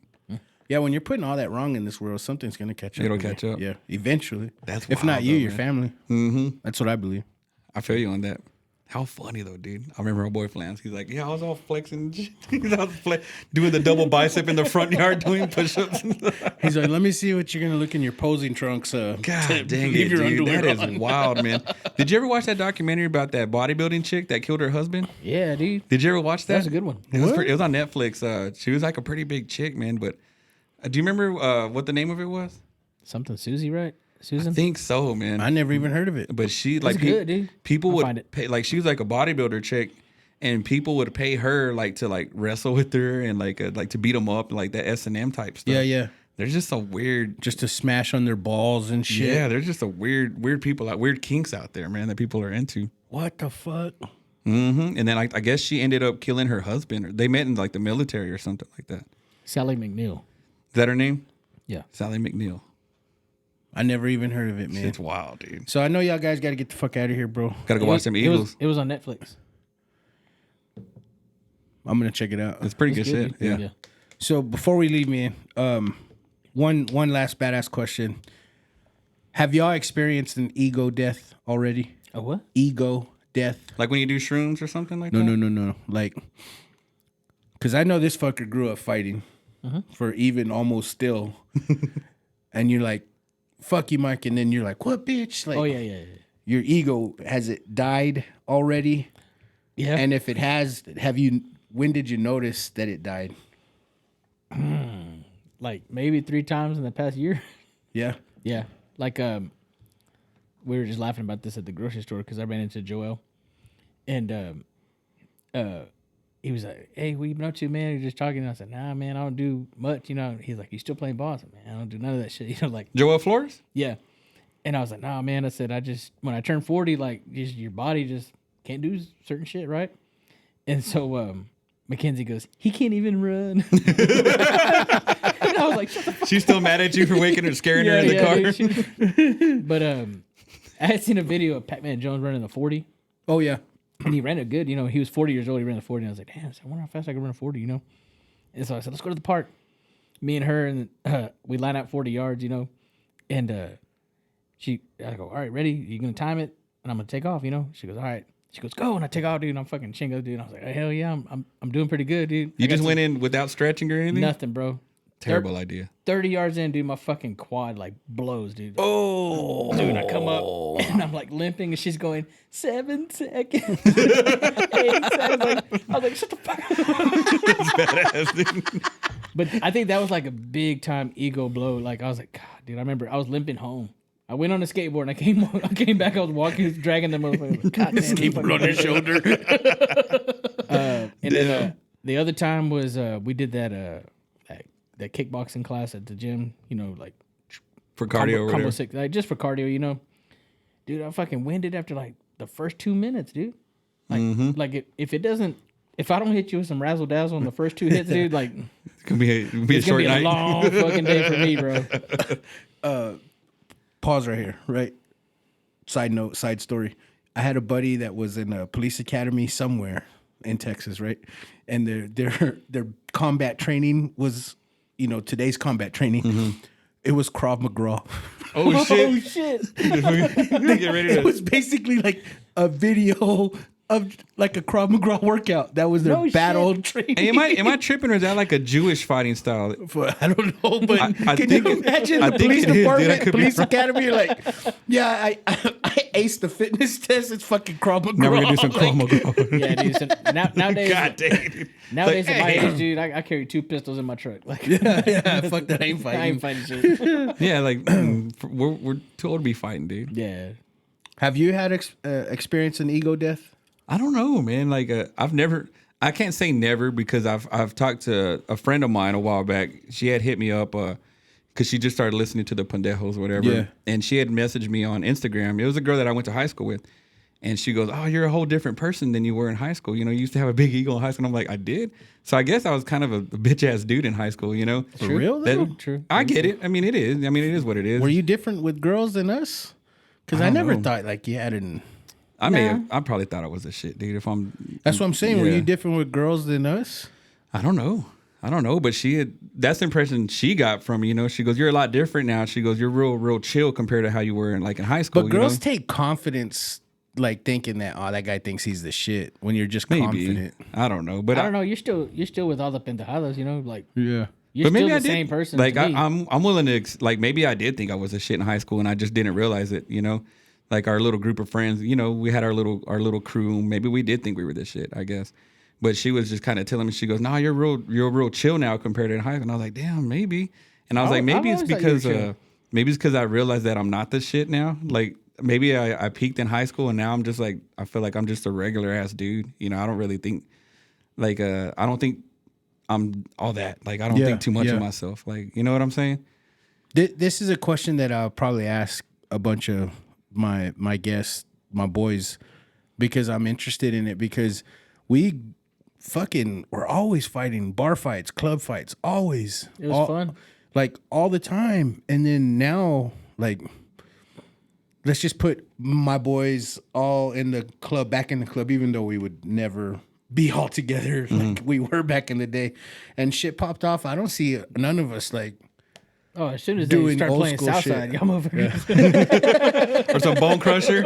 Yeah, when you're putting all that wrong in this world, something's gonna catch up. It'll with you. catch up. Yeah, eventually. That's if wild, not you, though, your man. family. Mm-hmm. That's what I believe. I feel you on that. How funny though, dude. I remember our boy Flans. He's like, yeah, I was all flexing and shit. I was doing the double bicep in the front yard doing push-ups. He's like, let me see what you're gonna look in your posing trunks. God dang it, dude. That is wild, man. Did you ever watch that documentary about that bodybuilding chick that killed her husband? Yeah, dude. Did you ever watch that? That was a good one. It was on Netflix. She was like a pretty big chick, man. But do you remember what the name of it was? Something Susie, right? Susan? I think so, man. I never even heard of it. But she That's like good, dude. people I'll find would it. pay, like she was like a bodybuilder chick, and people would pay her like to like wrestle with her and like to beat them up, like that S&M type stuff. Yeah. There's just some weird, Just to smash on their balls and shit. yeah. There's just a weird people, weird kinks out there, man, that people are into. What the fuck? And then I guess she ended up killing her husband, or they met in like the military or something like that. Sally McNeil. Is that her name? Yeah. Sally McNeil. I never even heard of it, man. It's wild, dude. So I know y'all guys got to get the fuck out of here, bro. Gotta go watch them It Eagles. was on Netflix. I'm gonna check it out. It's pretty good shit. dude. Yeah. So before we leave, man, one last badass question: have y'all experienced an ego death already? A what? Ego death? Like when you do shrooms or something like that. No. Like, because I know this fucker grew up fighting for even almost still, and you're like, "Fuck you, Mike," and then you're like, "What, bitch?" Like, Oh yeah. your ego, has it died already? Yeah. And if it has, when did you notice that it died? Like maybe 3 times in the past year. Yeah. Yeah. Like we were just laughing about this at the grocery store because I ran into Joel, and he was like, "Hey, what you been up to, man?" You're just talking. And I said, "Nah, man, I don't do much." You know, he's like, "You still playing ball?" I said, "Man, I don't do none of that shit." You know, like Joel Flores. yeah. And I was like, "Nah, man." I said, "I just when I turn 40, like just your body just can't do certain shit, right?" And so Mackenzie goes, "He can't even run." And I was like, "Shut the fuck." She's still mad at you for waking her, scaring her in the car. Dude, but I had seen a video of Pac-Man Jones running the 40, Oh yeah. and he ran it good. You know, he was 40 years old. He ran the 40, and I was like, damn, I wonder how fast I can run a 40. You know, and so I said, let's go to the park. Me and her, and we line out 40 yards. You know, and I go, all right, ready? You gonna time it? And I'm gonna take off. You know, she goes, all right. She goes, go, and I take off, dude. And I'm fucking chingo, dude. And I was like, hell yeah, I'm doing pretty good, dude. You I got just went in without stretching or anything? nothing, bro. Terrible idea. 30 yards in, dude, my fucking quad like blows, dude. Oh, Dude, I come up and I'm like limping, and she's going 7 seconds, 8 seconds. Like, I was like, shut the fuck up. That's badass, dude. But I think that was like a big time ego blow. Like I was like, God, dude, I remember I was limping home. I went on a skateboard and I came back. I was walking, dragging the motherfucker. Like, God damn, skateboard on your shoulder. And then the other time was we did that kickboxing class at the gym. You know, like For cardio or combo whatever. 6, like just for cardio. You know, dude, I fucking winded after like the first 2 minutes, dude. Like, like if it doesn't, if I don't hit you with some razzle dazzle on the first 2 hits, dude, like It's gonna be a it's gonna short be night. a long fucking day for me, bro. Pause right here, right? Side note, side story. I had a buddy that was in a police academy somewhere in Texas, right? And their combat training was, you know, today's combat training. It was Krav Maga. Oh shit! Oh shit! Get ready It to. was basically like a video of like a Krav Maga workout. That was their No battle shit. training. Hey, am I tripping or is that like a Jewish fighting style? I don't know, but I can think you it- imagine I the think police it is, dude. I department, could be police wrong. academy? You're like, yeah, I aced the fitness test. It's fucking Krav Maga. Now we're gonna do some Krav Maga. Yeah, dude. So nowadays, God damn. nowadays Like, at my hey. age, dude, I carry 2 pistols in my truck. Like, yeah, fuck that. I ain't I ain't fighting. fighting shit. Yeah, like we're too old to be fighting, dude. Yeah. Have you had experienced an ego death? I don't know, man. Like I can't say never because I've talked to a friend of mine a while back. She had hit me up because she just started listening to the Pendejos or whatever. Yeah. And she had messaged me on Instagram. It was a girl that I went to high school with. And she goes, "Oh, you're a whole different person than you were in high school. You know, you used to have a big ego in high school." And I'm like, "I did." So I guess I was kind of a bitch ass dude in high school, you know? For real, though? True. I get it. I mean, it is. I mean, it is what it is. Were you different with girls than us? Because I I don't never know. thought like you had an. I probably thought I was a shit dude. That's what I'm saying. Were Yeah. you different with girls than us? I don't know. But that's the impression she got from me, you know. She goes, "You're a lot different now." She goes, "You're real chill compared to how you were in high school." But girls you know? take confidence, like thinking that that guy thinks he's the shit when you're just Maybe. confident. I don't know, but I don't know. You're still with all the pendejadas, you know, like Yeah. you're but still maybe the I did. same person. Like to me. I'm willing to like maybe I did think I was a shit in high school and I just didn't realize it. You know, like our little group of friends. You know, we had our little crew. Maybe we did think we were this shit. I guess. But she was just kind of telling me. She goes, "No, you're real chill now compared to in high school." And I was like, "Damn, maybe." And I was like, "Maybe it's I've always thought you because were chill. I realized that I'm not the shit now. Like maybe I peaked in high school and now I'm just like I feel like I'm just a regular ass dude. You know, I don't really think like I don't think I'm all that. Like I don't Yeah, think too much yeah. of myself. Like you know what I'm saying." This is a question that I'll probably ask a bunch of my guests, my boys, because I'm interested in it. Because we're always fighting bar fights, club fights, always. It was fun. Like all the time. And then now, like, let's just put my boys all in the club, back in the club, even though we would never be all together like we were back in the day. And shit popped off. I don't see none of us like Oh, as soon as they doing start old playing school Southside, shit. y'all motherfuckers. Or some Bone Crusher.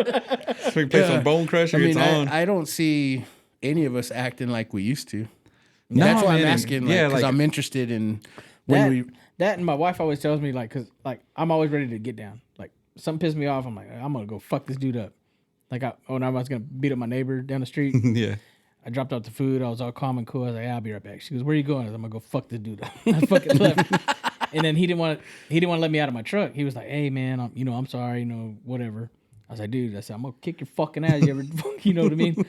So we play some Bone Crusher. I mean, it's on. I don't see any of us acting like we used to. No, That's why I'm man. asking, Yeah, because like- I'm interested in when That and my wife always tells me like, cause like I'm always ready to get down. Like something pisses me off, I'm like, I'm gonna go fuck this dude up. Like when I was gonna beat up my neighbor down the street, Yeah. I dropped off the food. I was all calm and cool. I was like, yeah, I'll be right back. She goes, where are you going? I was, I'm gonna go fuck this dude up. I fucking left. And then he didn't want to let me out of my truck. He was like, hey man, I'm sorry, whatever. I was like, dude, I'm gonna kick your fucking ass. You ever, you know what I mean?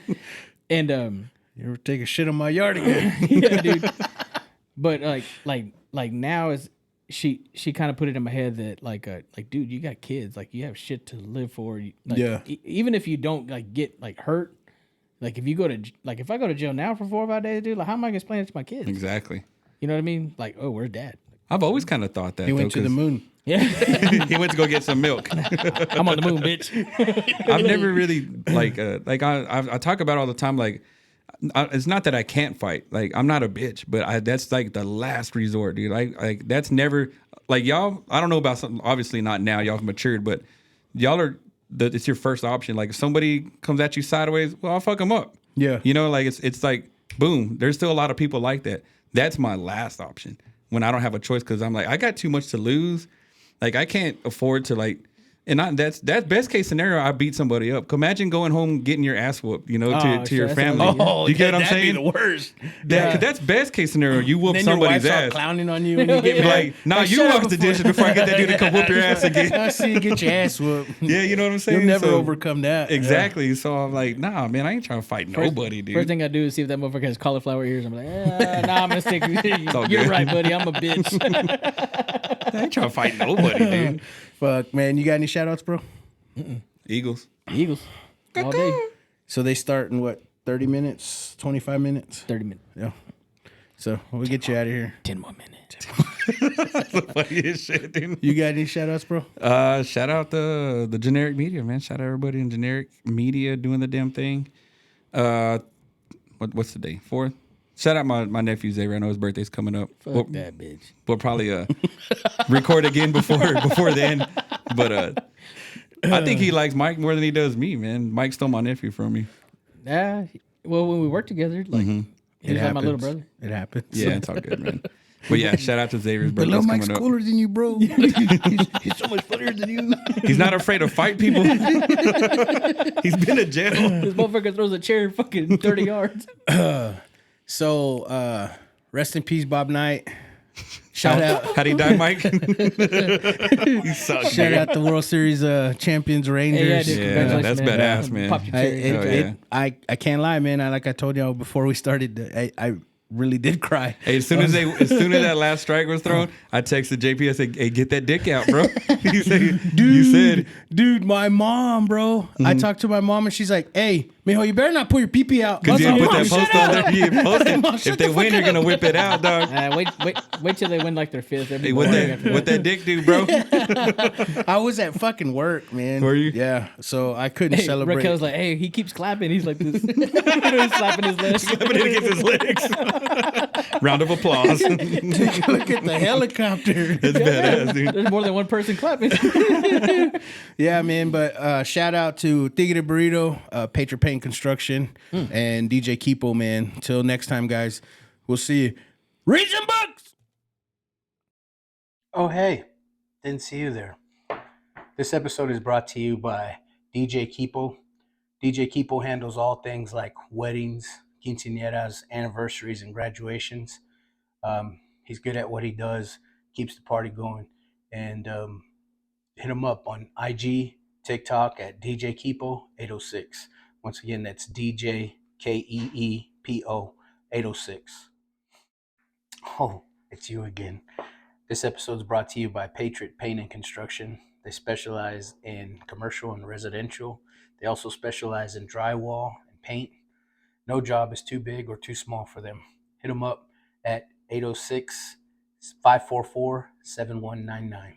And you ever take a shit on my yard again. yeah, dude. But like now is she kind of put it in my head that like dude, you got kids, like you have shit to live for. Like, Yeah. Even if you don't like get like hurt, like if you go to like if I go to jail now for 4 or 5 days, dude, like how am I gonna explain it to my kids? Exactly. You know what I mean? Like, oh, where's dad? I've always kind of thought that. He went to the moon. Yeah, He went to go get some milk. I'm on the moon, bitch. I've never really like I talk about it all the time. Like it's not that I can't fight. Like I'm not a bitch, but that's like the last resort, dude. Like that's never like y'all. I don't know about something. Obviously not now. Y'all have matured, but y'all are. It's your first option. Like if somebody comes at you sideways, well, I'll fuck them up. Yeah. You know, like it's like boom. There's still a lot of people like that. That's my last option when I don't have a choice because I'm like I got too much to lose. Like I can't afford to like. And that's best case scenario. I beat somebody up. Imagine going home getting your ass whooped, to Oh, your shit, family. that's You get what I'm that'd saying? be the worst. Cause that's best case scenario. You whoop Then your wife somebody's start ass. clowning on you when you get Like, mad. nah, Like, you shut wash up the dishes before I get that dude to come whoop your ass again. I see you get your ass whooped. Yeah, you know what I'm saying? You'll never So- overcome that. Exactly. So I'm like, nah, man, I ain't trying to fight nobody, dude. First thing I do is see if that motherfucker has cauliflower ears. I'm like, nah, I'm gonna stick with you. all You're good. right, buddy. I'm a bitch. I ain't trying to fight nobody, dude. Fuck, man. You got any shout outs, bro? Eagles. Eagles all day. So they start in what, 30 minutes, 25 minutes? 30 minutes. Yeah. So we'll get you out of here. 10 more minutes. Funniest shit, dude. You got any shout outs, bro? Shout out the generic media, man. Shout out everybody in generic media doing the damn thing. What's the day? 4th? Shout out my nephew Xavier. I know his birthday's coming up. Fuck that bitch. We'll probably record again before then. But I think he likes Mike more than he does me, man. Mike stole my nephew from me. Yeah. Well, when we worked together, like he was like my little brother. It happens. Yeah, it's all good, man. But yeah, shout out to Xavier's But birthday's little Mike's coming up. cooler than you, bro. he's so much funnier than you. He's not afraid to fight people. He's been to jail. This motherfucker throws a chair fucking 30 yards. So, rest in peace, Bob Knight. Shout out. How'd he die, Mike? He sucks, Shout dude. out the World Series champions Rangers. Yeah, dude, Yeah, congratulations, that's badass, man. Pop your I, cherry. it, Oh, it, yeah. I can't lie, man. Like I told y'all before we started, I really did cry. Hey, as soon as that last strike was thrown, I texted JP. I said, "Hey, get that dick out, bro." He said, "You said." Dude, my mom, bro. I talked to my mom and she's like, "Hey, mijo, you better not pull your pee out." Because you I was put like, that "Mom, post shut on up." there. You posted. Mom, If shut they the win, fuck you're gonna up. whip it out, dog. Wait till they win like their fifth. Hey, what that dick do, bro? I was at fucking work, man. Were you? Yeah. So I couldn't Hey, celebrate. Raquel's like, hey, he keeps clapping. He's like this. He's slapping his legs. Slapping it against his legs. Round of applause. That's Look at the helicopter. badass, dude. There's more than one person clapping. Yeah, man. But shout out to Tigre Burrito, Patriot Paint Construction, and DJ Kipo, man. Till next time, guys. We'll see you. Read some books. Oh, hey. Didn't see you there. This episode is brought to you by DJ Kipo. DJ Kipo handles all things like weddings, quinceañeras, anniversaries, and graduations. He's good at what he does, keeps the party going, and hit him up on IG, TikTok at DJ Keepo 806. Once again, that's DJ KEEPO 806. Oh, it's you again. This episode is brought to you by Patriot Paint and Construction. They specialize in commercial and residential. They also specialize in drywall and paint. No job is too big or too small for them. Hit them up at 806-544-7199.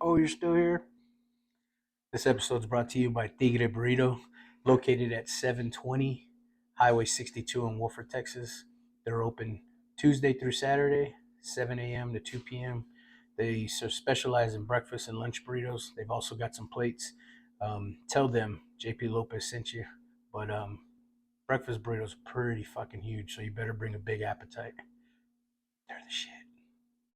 Oh, you're still here? This episode is brought to you by Tigre Burrito, located at 720 Highway 62 in Wolford, Texas. They're open Tuesday through Saturday, 7 a.m. to 2 p.m. They specialize in breakfast and lunch burritos. They've also got some plates. Tell them JP Lopez sent you. But breakfast burritos are pretty fucking huge, so you better bring a big appetite. They're the shit.